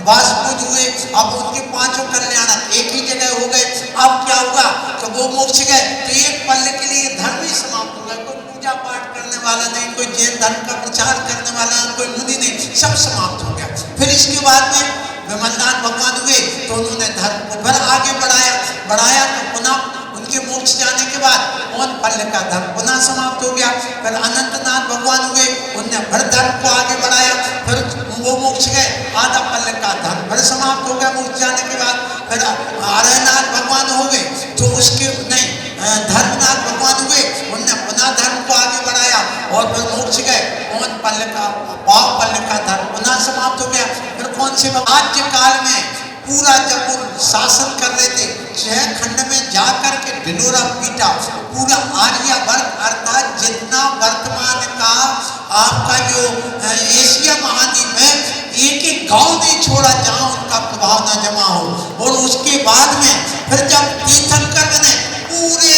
वासपूज हुए, अब उनके 5 कल्याण एक ही जगह हो गए। अब क्या होगा कि वो मोक्ष गए तो एक पल्ले के लिए धर्म ही समाप्त हो गया। कोई पूजा पाठ करने वाला नहीं, कोई जैन धर्म का प्रचार करने वाला नहीं, कोई मुनि नहीं, सब समाप्त हो गया। फिर इसके बाद में विमलनाथ भगवान हुए तो उन्होंने धर्म को फिर आगे बढ़ाया तो पुनः उनके मोक्ष जाने के बाद पौन पल्ले का धर्म पुनः समाप्त हो गया। फिर अनंतनाथ भगवान हुए, उनने फिर धर्म को आगे बढ़ाया, फिर वो मोक्ष गए, आधा पल्ले का धर्म फिर समाप्त हो गया मोक्ष जाने के बाद। फिर आर्यनाथ भगवान हो गए तो उसके नहीं धर्मनाथ भगवान हुए, उनने पुनः धर्म को आगे बढ़ाया और फिर मोक्ष गए, पौन पल्ले का पाव पल्ले का धर्म पुनः समाप्त हो गया। फिर कौन से राज्य काल में पूरा जब वो शासन कर रहे थे, 6 खंड में जाकर के ढिंडोरा पीटा, पूरा आर्यवर्त अर्थात जितना वर्तमान का आपका जो एशिया महाद्वीप है, एक गांव नहीं छोड़ा जहां उनका प्रभाव न जमा हो। और उसके बाद में फिर जब तीर्थंकर बने, पूरे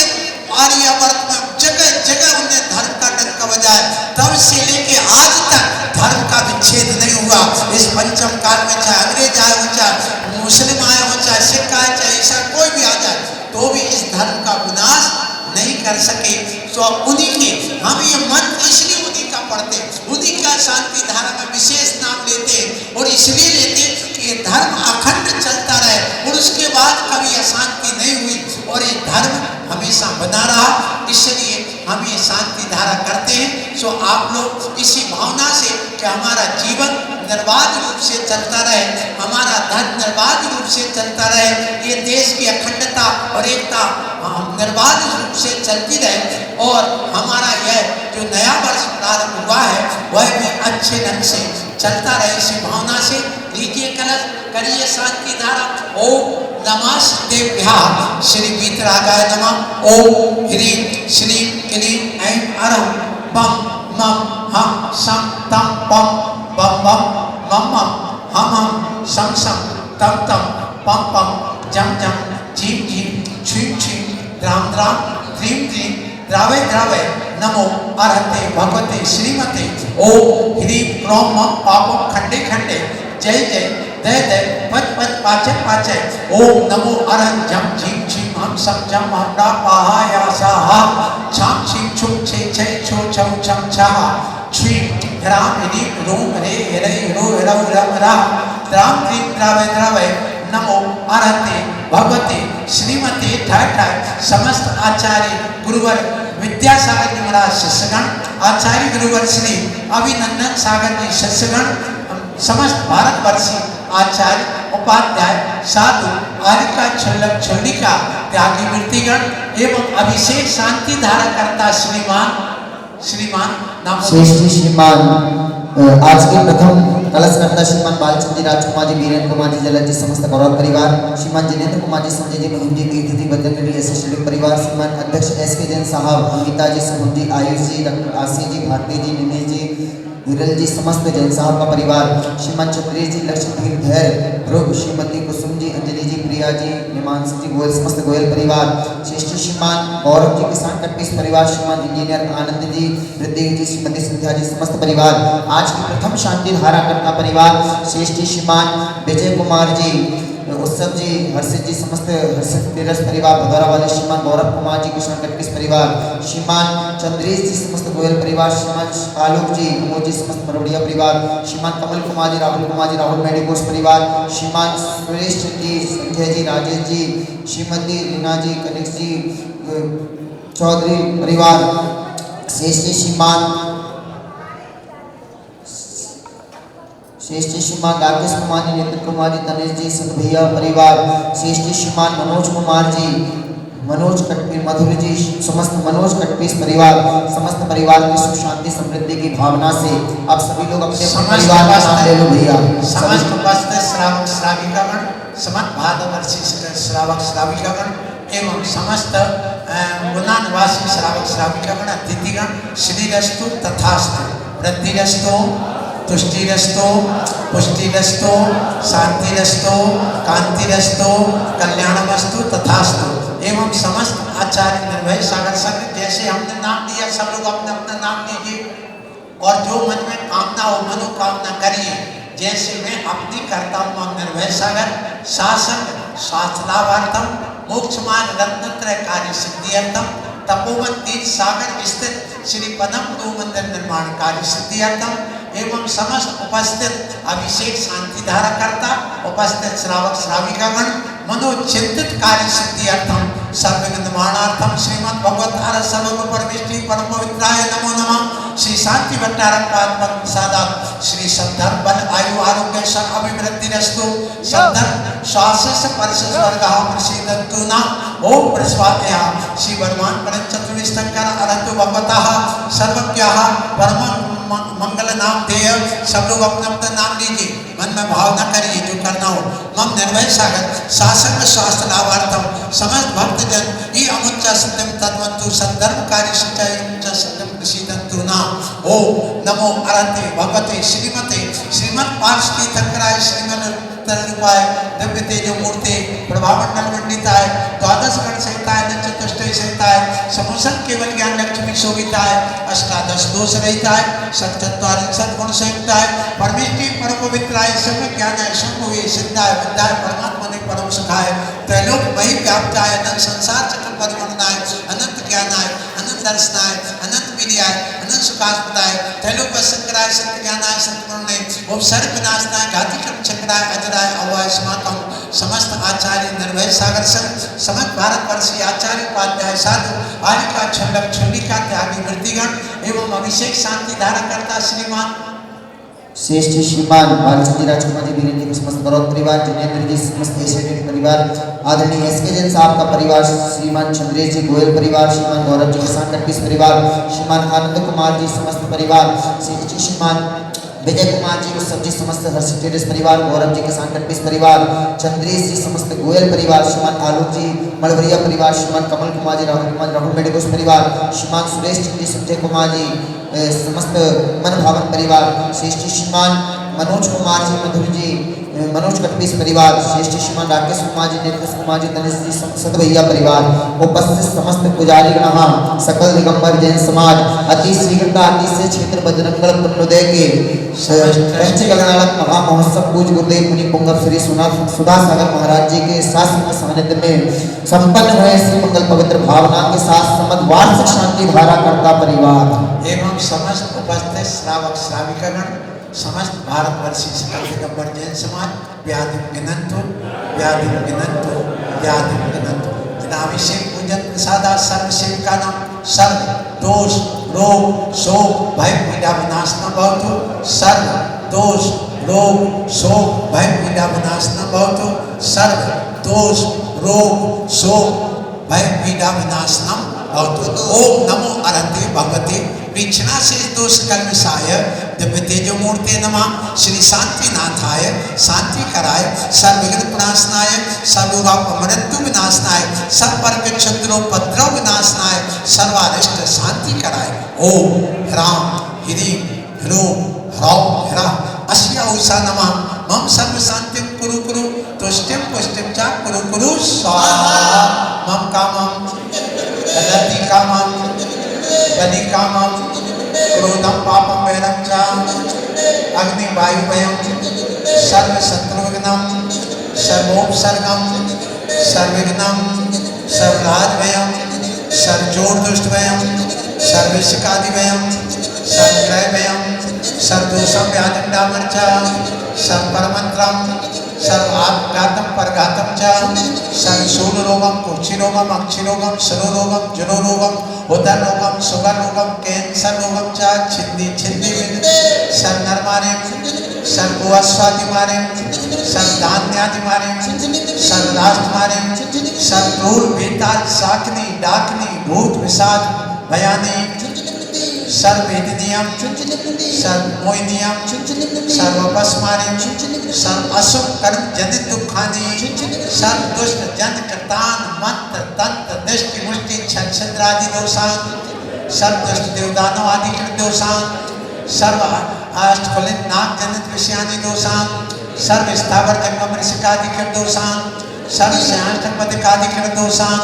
आर्यवर्त में जगह जगह उन्हें धर्म का डंका बजाया, तब से लेके आज तक धर्म का विच्छेद नहीं हुआ। इस पंचम काल में चाहे अंग्रेज आए हो, चाहे मुस्लिम आए हो, चाहे सिख आए, चाहे ईसाई कोई भी आ जाए, तो भी इस धर्म का विनाश नहीं कर सके। तो उन्हीं के हम ये मंत्र इसलिए उन्हीं का पढ़ते, उन्हीं का शांति धारा में विशेष नाम लेते और इसलिए लेते कि ये धर्म अखंड चलता रहे और उसके बाद कभी अशांति नहीं हुई और ये धर्म हमेशा बना रहा। इससे इसलिए हम ये शांति धारा करते हैं। सो आप लोग इसी भावना से कि हमारा जीवन निर्बाध रूप से चलता रहे, हमारा धर्म निर्बाध रूप से चलता रहे, ये देश की अखंडता और एकता निर्बाध रूप से चलती रहे और हमारा यह जो नया वर्ष प्रारंभ हुआ है वह भी अच्छे ढंग से चलता रहे। इसी भावना से लीजिए कलश, करिए शांति धारा। ओम नमः सिद्धेभ्यः श्री वीतरागाय नमः। ओम ह्रीं श्रीं क्लीं ऐं अरं बम मम हम सम तम पम बम बम मम मम हम हम सम सम तम तम पम पम जम जम झीम झीम छीम छीम द्राम द्राम द्रीम द्रीम द्रावय द्रावय नमो अर्हते भगवते श्रीमते। ओम ह्रीं क्रों मम पापम खंडे खंडे जय जय दय दय पच पच पाचय पाचय। ओम नमो अरहं जम झीम छीम हम सम जम हमडा पाहा या साहा छाम छीम छुम छे छे छो छौ छम छहा छीम ह्राम ह्रीं रूं ह्रे ह्रै ह्रो ह्रौ रम रा द्राम द्रीं द्रावय द्रावय नमो अर्हते भगवते श्रीमते। ठाय ठाय समस्त आचार्य गुरुवर विद्यासागर जी महाराज शिष्यगण, आचार्य गुरुवर श्री अभिनंदन सागर जी शिष्यगण, समस्त भारतवर्षीय आचार्य उपाध्याय साधु आरिका छल्लक छल्लिका त्यागी वृत्तिगण एवं अभिषेक शांति धारा करता श्रीमान नाम श्रेष्ठ श्रीमान आज के प्रथम कलश करता श्रीमान बालचंद्र राजकुमार जी, वीरेंद्र कुमार जी, जलद जी, समस्त गौरव परिवार, श्रीमान जिनेंद्र कुमार जी, संजय जी, मधुम जी, कीर्ति जी, बद्रगिरी एसोसिएटेड परिवार, श्रीमान अध्यक्ष एस.के. जैन साहब, अमिता जी, सुमन जी, आयुष जी, डॉक्टर आशी जी, भारती जी, निमेश जी, विरल जी, समस्त जैन साहब का परिवार, श्रीमान चंद्रेश जी, लक्ष्मणवीर धैर्य ध्रुव, श्रीमती कुसुम जी, अंजलि जी, प्रिया जी, हिमांशु जी, गोयल, समस्त गोयल परिवार, श्रेष्ठ श्रीमान गौरव जी, किसान कटपीस परिवार, श्रीमान इंजीनियर आनंद जी, वृद्धि जी, श्रीमती संध्या जी, समस्त परिवार, आज की प्रथम शांति धारा करता परिवार, श्रेष्ठ श्रीमान विजय कुमार जी, उत्सव जी, हर्षित जी, समस्त हर्षित तेरस परिवार, भदौरा वाले श्रीमान गौरव कुमार जी, किसान कटपीस परिवार, श्रीमान चंद्रेश जी, समस्त गोयल परिवार, श्रीमान आलोक जी, मनोज जी, समस्त मरोड़िया परिवार, श्रीमान कमल कुमार जी, राहुल मेडिकोस परिवार, श्रीमान सुरेश जी, संजय जी, राजेश जी, श्रीमती रीना जी, कनिक्स जी, चौधरी परिवार, श्रेष्ठ श्रीमान राकेश कुमार जी, नितिन कुमार जी, तनेश जी, संत भैया परिवार, श्रेष्ठ श्रीमान मनोज कुमार जी, मनोज कटपीस, मधुर जी, समस्त मनोज कटपीस परिवार, समस्त परिवार की सुख शांति समृद्धि की भावना से अब सभी लोग अपने परिवार का नाम ले लो भैया। समस्त उपस्थित श्रावक श्राविकागण, समस्त भारतवर्षीय श्रावक श्राविकागण एवं समस्त गुना निवासी श्रावक श्राविकागण, अतिथिगण, श्रीरस्तु तथास्तु, वृद्धिरस्तु, तुष्टिरस्तु, पुष्टिरस्तु, शांतिरस्तु, कांतिरस्तु, कल्याणमस्तु तथास्तु। एवं समस्त आचार्य निर्भय सागर संघ, जैसे हमने नाम दिया सब लोग अपना अपना नाम लीजिए और जो मन में कामना हो मनोकामना करिए। जैसे मैं अपनी करता हूँ निर्भय सागर शासन शास्त्रार्थम मोक्ष मार्ग रत्नत्रय कार्य सिद्धियर्थम तपोवन तीर्थ सागर स्थित श्री पदम गुरु मंदिर निर्माण कार्य सिद्धियर्थम एवं समस्त उपस्थित अभिषेक शांति धारा करता उपस्थित श्रावक श्राविकागण मनोचिंतित कार्य सिद्धियर्थम सर्वविघ्न निवारणार्थम श्रीमद् भगवत सर्व परमेष्टि परम पवित्राय नमो नमः। श्री शांति भट्टारक पाद प्रसादात श्री सद्धर्म बल आयु आरोग्य सब अभिवृद्धिरस्तु सद्धर्म श्वास परश स्वर्गः प्रसीदन्तु न। ओम प्रस्वादया श्री वर्मान परम चतुर्विष्टंकर अरहतो भगवतः सर्वज्ञः परम मंगल नाम देय। सब लोग अपना अपना नाम लीजिए, मन में भावना करिए जो करना हो। मम निर्भय सागर शासन शास्त्र लाभार्थम समस्त भक्तजन ये अमुच्च सत्यम तद्वन्तु सद्धर्म कार्य सच्चाई सत्यम प्रसीदन्तु ना। ओम नमो अरहते भगवते श्रीमते श्रीमद् पार्षदी तंत्राय श्रीमद् तरूपाय दिव्य तेजो मूर्ते प्रभामंडल मंडिताय द्वादश गण सहिताय चतुष्टय सहिताय समोसन केवल ज्ञान लक्ष्मी शोभिताय अष्टादश दोष रहिताय सत्चत्वारिंशत् गुण संयुक्ताय परमेष्टि परम पवित्राय सर्व ज्ञानाय शंभुवे सिद्धाय विद्याय परमात्मा ने परम सुखाय त्रैलोक मही व्याप्ताय अनंत संसार चक्र परिवर्तनाय अनंत ज्ञानाय अनंत दर्शनाय अनंत विद्याय अनंत सुखास्पदाय त्रैलोक शंकराय सत्य ज्ञानाय सत्य गुरुणे ओम सर्व विनाशनाय घाती कर्म चक्राय अजराय अवाय समातम समस्त आचार्य निर्भय सागर संघ समस्त भारतवर्षीय आचार्य उपाध्याय साधु आलिका छल्लक छल्लिका त्यागी वृत्तिगण एवं अभिषेक शांति धारा करता श्रीमान श्रेष्ठ श्रीमान बालचंद्र राजकुमार जी वीरेंद्र जी समस्त गौरव परिवार जिनेंद्र जी समस्त एसोसिएटेड परिवार आदरणीय एसके जैन साहब का परिवार श्रीमान चंद्रेश जी गोयल परिवार श्रीमान गौरव जी किसान कट्टीस परिवार श्रीमान आनंद कुमार जी समस्त परिवार श्रीमान विजय कुमार जी उत्सव जी समस्त हर्षित टेरेस परिवार गौरव जी किसान कट्टीस परिवार चंद्रेश जी समस्त गोयल परिवार श्रीमान आलोक जी मलवरिया परिवार श्रीमान कमल कुमार जी राहुल मेडिकोस परिवार श्रीमान सुरेश जी संजय कुमार जी समस्त मन भावन परिवार श्रेष्ठ श्रीमान मनोज कुमार जी मधुर जी मनोज कटपीस परिवार श्रेष्ठ श्रीमान राकेश कुमार जी नीतीश कुमार जी तनिष जी सत भैया परिवार उपस्थित समस्त पुजारी गण सकल दिगंबर जैन समाज अति शीघ्रता अति से क्षेत्र बजरंगल पुण्योदय के पंचकलनालक महामहोत्सव पूज गुरुदेव मुनि पुंगव श्री सुधा सागर महाराज जी के शास्त्र सानिध्य में संपन्न हुए श्री मंगल पवित्र भावना के साथ समस्त वार्षिक शांति धारा करता परिवार एवं समस्त उपस्थित श्रावक श्राविकागण समस्त भारतवर्षीय सकल दिगंबर जैन समाज व्याधिम गिनंतु जिनाभिषेक पूजन प्रसादा सर्व सेविका नाम सर्व दोष रोग शोक भय पीड़ा विनाश न भवतु सर्व दोष रोग शोक भय पीड़ा विनाश न भवतु सर्व दोष रोग शोक भय पीड़ा विनाश न भवतु। ओम नमो अरहते भगवते पीछना से दोष कल्मषाय दिव्य तेजो मूर्ते नमः श्री शांतिनाथाय शांति कराय सर्वविघ्न प्रणाशनाय सर्वरोग मृत्यु विनाशनाय सर्ववर्ग क्षत्रोपद्रव विनाशनाय सर्वारिष्ट शांति कराय। ओम ह्रां ह्रीं ह्रूं ह्रौं ह्रां अस्या उषा नमः मम सर्व शांतिं कुरु कुरु तुष्टिं पुष्टिं च कुरु कुरु स्वाहा मम कामं ददति कामं बलि कामं क्रोधं पापं वैरं च अग्नि वायु भयं सर्व शत्रुविघ्नं सर्वोपसर्गं सर्वविघ्नं सर्वराज भयं सर्वजोड़ दुष्ट भयं सर्वशिकादि भयं सर्वग्रह भयं सर्वदोषं व्याधिं डामर च सर्वपरमंत्रं सर्वाघातम परघातम च सर्वशूल रोगम कुक्षि रोगम अक्षि रोगम सरो रोगम जनो रोगम उदर रोगम सुगर रोगम कैंसर रोगम च छिंदी छिंदी विद सर्वनरमारे सर्वोस्वादि मारे सर्वधान्यादि मारे सर्वराष्ट्र मारे सर्वक्रूर बेताल शाकनी डाकनी भूत विषाद भयानी सर्ववेदनियम सर्वमोहिनियम सर्वपस्मारे सर्व अशुभ कर्म जनित दुखानि सर्व दुष्ट जन कृतान मंत्र तंत्र दृष्टि मुष्टि छंद्र आदि दोषान सर्व दुष्ट देवदानव आदि कृत दोषान सर्व अष्टफलित नाग जनित विषयानि दोषान सर्व स्थावर जंगम ऋषिकादि कृत दोषान सर्व श्याष्टपदिकादि कृत दोषान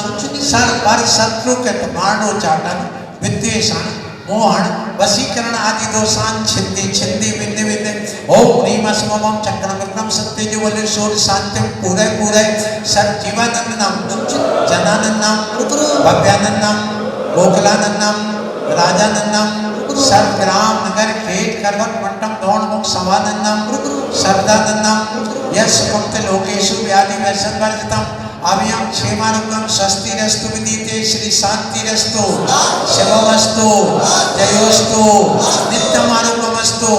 सर्व पर शत्रु कृत मारणोच्चाटन विद्वेषण मोहन वशीकरण आदि दोषान छिंदी छिंदी विन्द विन्द ओम ह्रीम अस्मम चक्रमग्नम सत्यजुवल शोर शांतिम पूरे पूरे सज्जीवानंदनम जनानंदनम भव्यानंदनम गोकुलानंदनम राजानंदनम सर्वग्राम नगर खेत करवट मंडम दौड़ मुख सवानंदनम सर्वदानंदनम यश मुक्त लोकेशु व्याधि व्यसन वर्जितम अभियम क्षेमानुगम स्वस्ति रस्तु विनीते श्री शांति रस्तु शिवमस्तु जयोस्तु नित्यमानुगमस्तु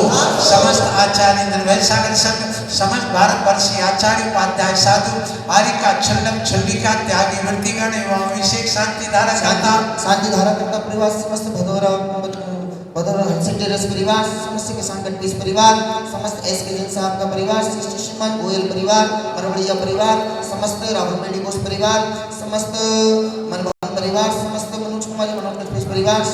समस्त आचार्य निर्भय सागर संघ समस्त भारतवर्षीय आचार्य उपाध्याय साधु आरिका छल्लम छल्लिका त्यागी वृत्तिगण एवं अभिषेक शांति धारा करता परिवार समस्त भदौरा हंसटेरस परिवार समस्त किसान कट्टीस परिवार समस्त एसके जैन साहब का परिवार श्रेष्ठ श्रीमान गोयल परिवार परवड़िया परिवार समस्त राहुल मेडिकोस परिवार समस्त मनभवन परिवार समस्त मनोज कुमार मनोज कट्टीस परिवार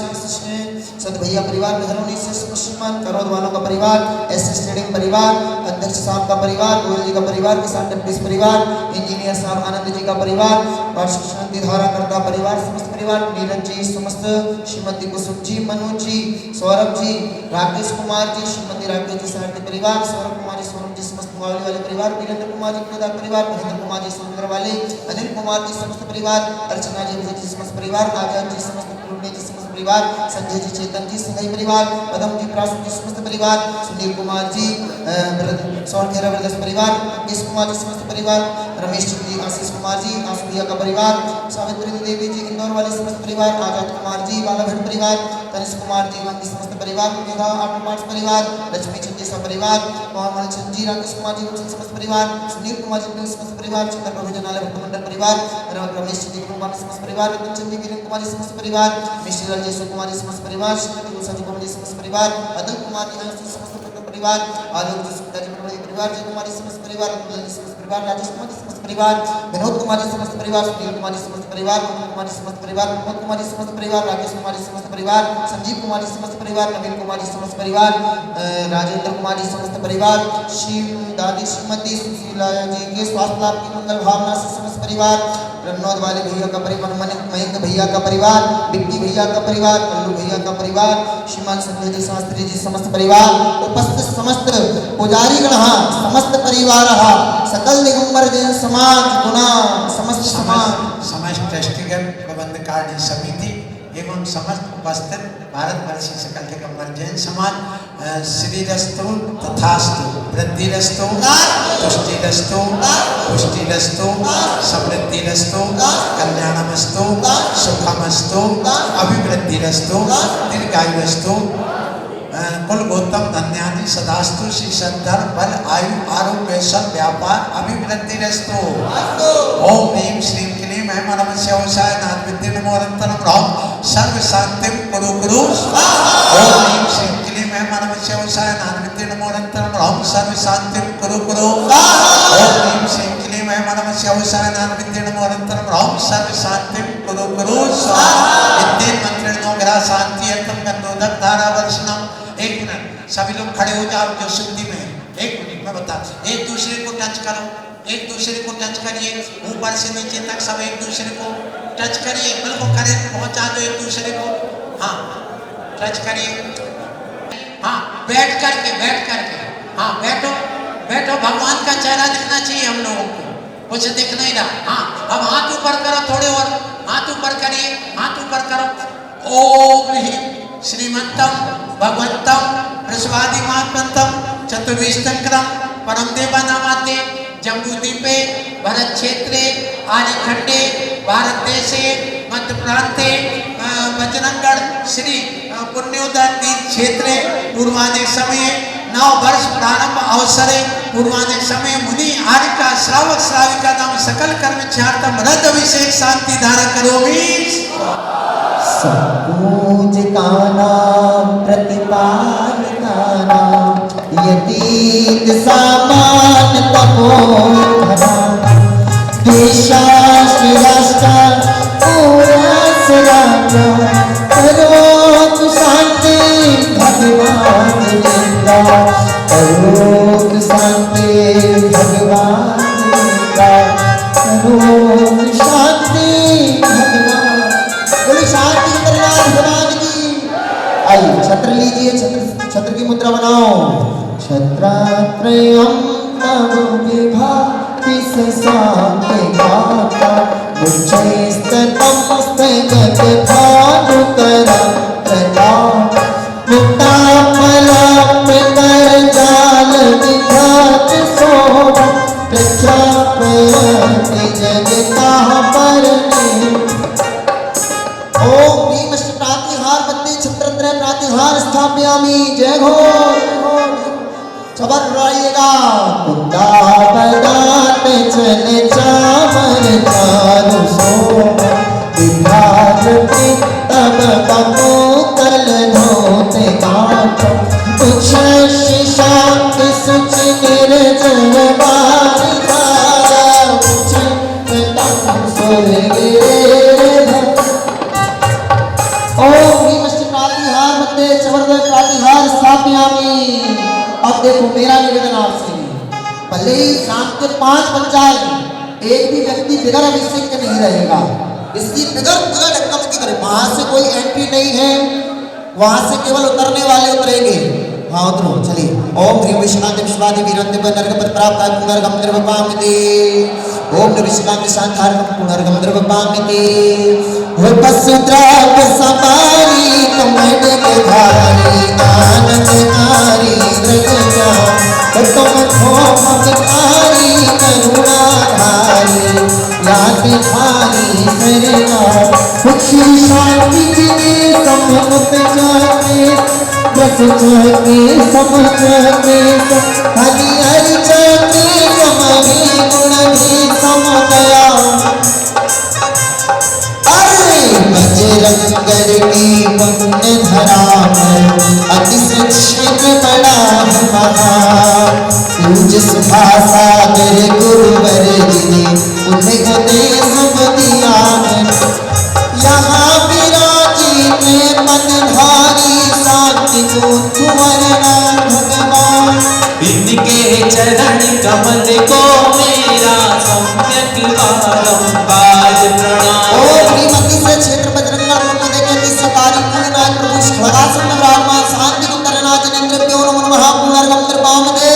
सत भैया परिवार मेहरोनी से श्रीमान करोद वालों का परिवार एस ट्रेडिंग परिवार अध्यक्ष साहब का परिवार गोयल जी का परिवार किसान कट्टीस परिवार इंजीनियर साहब आनंद जी का परिवार वार्षिक शांति धारा करता परिवार समस्त परिवार नीरज जी समस्त श्रीमती कुसुम जी मनोज जी सौरभ जी राकेश कुमार जी श्रीमती राकेश जी सारथी परिवार सौरभ कुमार जी सोनम जी समस्त मुआवली वाले परिवार वीरेंद्र कुमार जी केदार परिवार महेंद्र कुमार जी समुद्र वाले अनिल कुमार जी समस्त परिवार अर्चना जी विजय जी समस्त परिवार आजाद जी समस्त कुलुंडे जी समस्त परिवार संजय जी चेतन जी संघई परिवार पदम जी प्रासु जी समस्त परिवार सुनील कुमार जी सोनखेरा ब्रदर्स परिवार किस कुमार जी समस्त परिवार रमेश जी, आशीष कुमार जी, आशु भैया का परिवार, सावित्री देवी जी, इंदौर वाले समस्त परिवार, आजाद कुमार जी, बालाभट्ट परिवार, तनिष कुमार जी, गांधी समस्त परिवार, मेधा आठ परिवार, लक्ष्मी चंदेसा परिवार, मोहम्मद चंद जी, राकेश कुमार जी, समस्त परिवार, सुनील कुमार जी, समस्त परिवार, चंद्र प्रभु जनालय भक्त मंडल परिवार, रमेश जी, कुमार समस्त परिवार, रतन चंद जी, किरण कुमार जी, समस्त परिवार, मिश्री राजेश कुमार जी, समस्त परिवार, श्रीमती उषा जी, जी, समस्त परिवार, अदल कुमार जी, समस्त परिवार, आलोक जी, सुनीता जी, परिवार, जय कुमार जी, समस्त परिवार, समस्त परिवार, राजेश कुमार जी, समस्त परिवार, विनोद कुमार जी, समस्त परिवार, सुनील कुमार जी, समस्त परिवार, कुमार कुमार जी, समस्त परिवार, मोहम्मद कुमार जी, समस्त परिवार, राकेश कुमार जी, समस्त परिवार, संजीव कुमार जी, समस्त परिवार, नवीन कुमार जी, समस्त परिवार, राजेंद्र कुमार जी, समस्त परिवार, शिव दादी श्रीमती सुशीला जी के स्वास्थ्य लाभ की मंगल भावना से समस्त परिवार, रन्नौद वाले भैया का परिवार, मयंक भैया का परिवार, बिक्की भैया का परिवार, कल्लू भैया का परिवार, श्रीमान संजय जी शास्त्री जी, समस्त परिवार, उपस्थित समस्त पुजारी गण, समस्त परिवार, सकल दिगंबर जैन समाज गुना समस्त समाज, समस्त ट्रस्टीगण, प्रबंधकारिणी समिति एवं समस्त उपस्थित भारतवर्षीय सकल दिगंबर जैन समाज, श्रीरस्तु तथास्तु, वृद्धिरस्तु, तुष्टिरस्तु, पुष्टिरस्तु, समृद्धिरस्तु, कल्याणमस्तु, सुखमस्तु, अभिवृद्धिरस्तु, दीर्घायुरस्तु, कुल गौतम धन्यादि सदास्तु, श्री सद्धर्म बल आयु आरोग्य सब व्यापार अभिवृद्धिरस्तु। ओम ह्रीं श्रीं क्लीं ऐं नमः शिवाय नाथ विद्ये नमो अनंतरम राम सर्व शांतिम कुरु कुरु। ओम ह्रीं श्रीं क्लीं ऐं नमः शिवाय नाथ विद्ये नमो अनंतरम राम सर्व शांतिम कुरु कुरु। ओम ह्रीं श्रीं क्लीं ऐं नमः शिवाय नाथ विद्ये नमो अनंतरम राम सर्व शांतिम कुरु कुरु। विद्ये मंत्रणो ग्रह शांति अर्थम गंधोदक धारा वर्षणम। एक मिनट सभी लोग खड़े हो जाओ जो शुद्धि में, एक मिनट मैं बता, एक दूसरे को टच करो, एक दूसरे को टच करिए, ऊपर से नीचे तक सब एक दूसरे को टच करिए, बिल्कुल करेक्ट पहुंचा दो एक दूसरे को, हाँ टच करिए, हाँ बैठ करके, हाँ बैठो बैठो, भगवान का चेहरा दिखना चाहिए हम लोगों को, कुछ दिख नहीं रहा। हाँ अब हाथ ऊपर करो, थोड़े और हाथ ऊपर करिए, हाथ ऊपर करो। ओम ह्रीं श्रीमंतम भगवंतम प्रसवादि महात्मंतम चतुर्विशतंक्रम परम देवानामाते जम्बूद्वीपे भरत क्षेत्रे आर्यखंडे भारत देशे मध्य प्रांते बजरंगगढ़ श्री पुण्योदय तीर्थ क्षेत्रे पूर्वाने समय नव वर्ष प्रारंभ अवसरे पूर्वाने समय मुनि आर्यका श्रावक श्राविका नाम सकल कर्मचार्थम रद अभिषेक शांति धारा करोमि। पूज का नाम प्रतिपाल का नाम यतीत सामान तपोधरा देशास्त्र राष्ट्र पूरा सराजा करो तु शांति भगवान जिंदा करो तु शांति भगवान जिंदा करो तु शांति भगवान। बोली शांति भगवान की। आइए छत्र लीजिए, छत्र की मुद्रा बनाओ। छत्रात्रयं तव विभाति शांति गाता मुच्चैस्ततं स्थगत भानुकरा प्रताप मुक्ता फलाप्यकर जाल विघात शोभा प्रख्यापयति जगताः परमे। ओम ह्रीं प्रातिहार बंदे छत्रत्रय प्रातिहार स्थापयामि। जय घोर खबर रहिएगा। कुत्ता बदात चले चामर चारु सोमा विभाजते तब बपू कल धोते काट कुछ शिशांक सुच निर्जन बारी धारा उच्च सुरगे। अब देखो मेरा निवेदन आपसे, भले ही शाम के 5 बज जाए, एक भी व्यक्ति बिगर अभिषेक के नहीं रहेगा। इसकी बिगर धक्का मुक्की करे। वहां से कोई एंट्री नहीं है, वहां से केवल उतरने वाले उतरेंगे। हाँ उतरो चलिए। ओम ह्रीं विश्वनाथ विश्वादि वीरंत नरक पद प्राप्त पुनर्गम द्रवपामिते। ओम विश्वनाथ शांतारकम पुनर्गम द्रवपामिते। वसुद्राप सपारी कमंड के धारी आनंदकारी व्रत जा तुम खो ममकारी करुणा धारी के समझते हरि हरि के समभी गुण भी सम गया अरे बजरंगर की पुण्य धरा पर अतिशय क्षेत्र बड़ा है महान पूज सुभा सागर गुरुवर जी उन्हें उपदेश दिया है यहाँ विराजित पदधारी शांति कुंवर भगवान इनके चरण कमल को मेरा सम्यक बारंबार प्रणाम। ओम श्रीमती से क्षेत्र बजरंगा मुकुंद देवती सतारी पूर्णनाथ प्रभु खड़गासन ब्रह्मा शांति कुंदरनाथ जनेन्द्र नमो नमः पुनर्गम कृपाम दे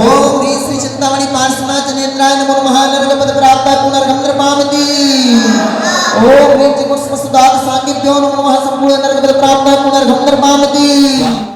ओम श्री चिंतामणि पार्श्वनाथ जनेन्द्राय नमो नमः नरगपद प्राप्त पुनर्गम कृपाम दे ओम ह्रीं चिकुट सुदात सांगिभ्यो नमो नमः संपूर्ण नरगपद प्राप्त पुनर्गम कृपाम दे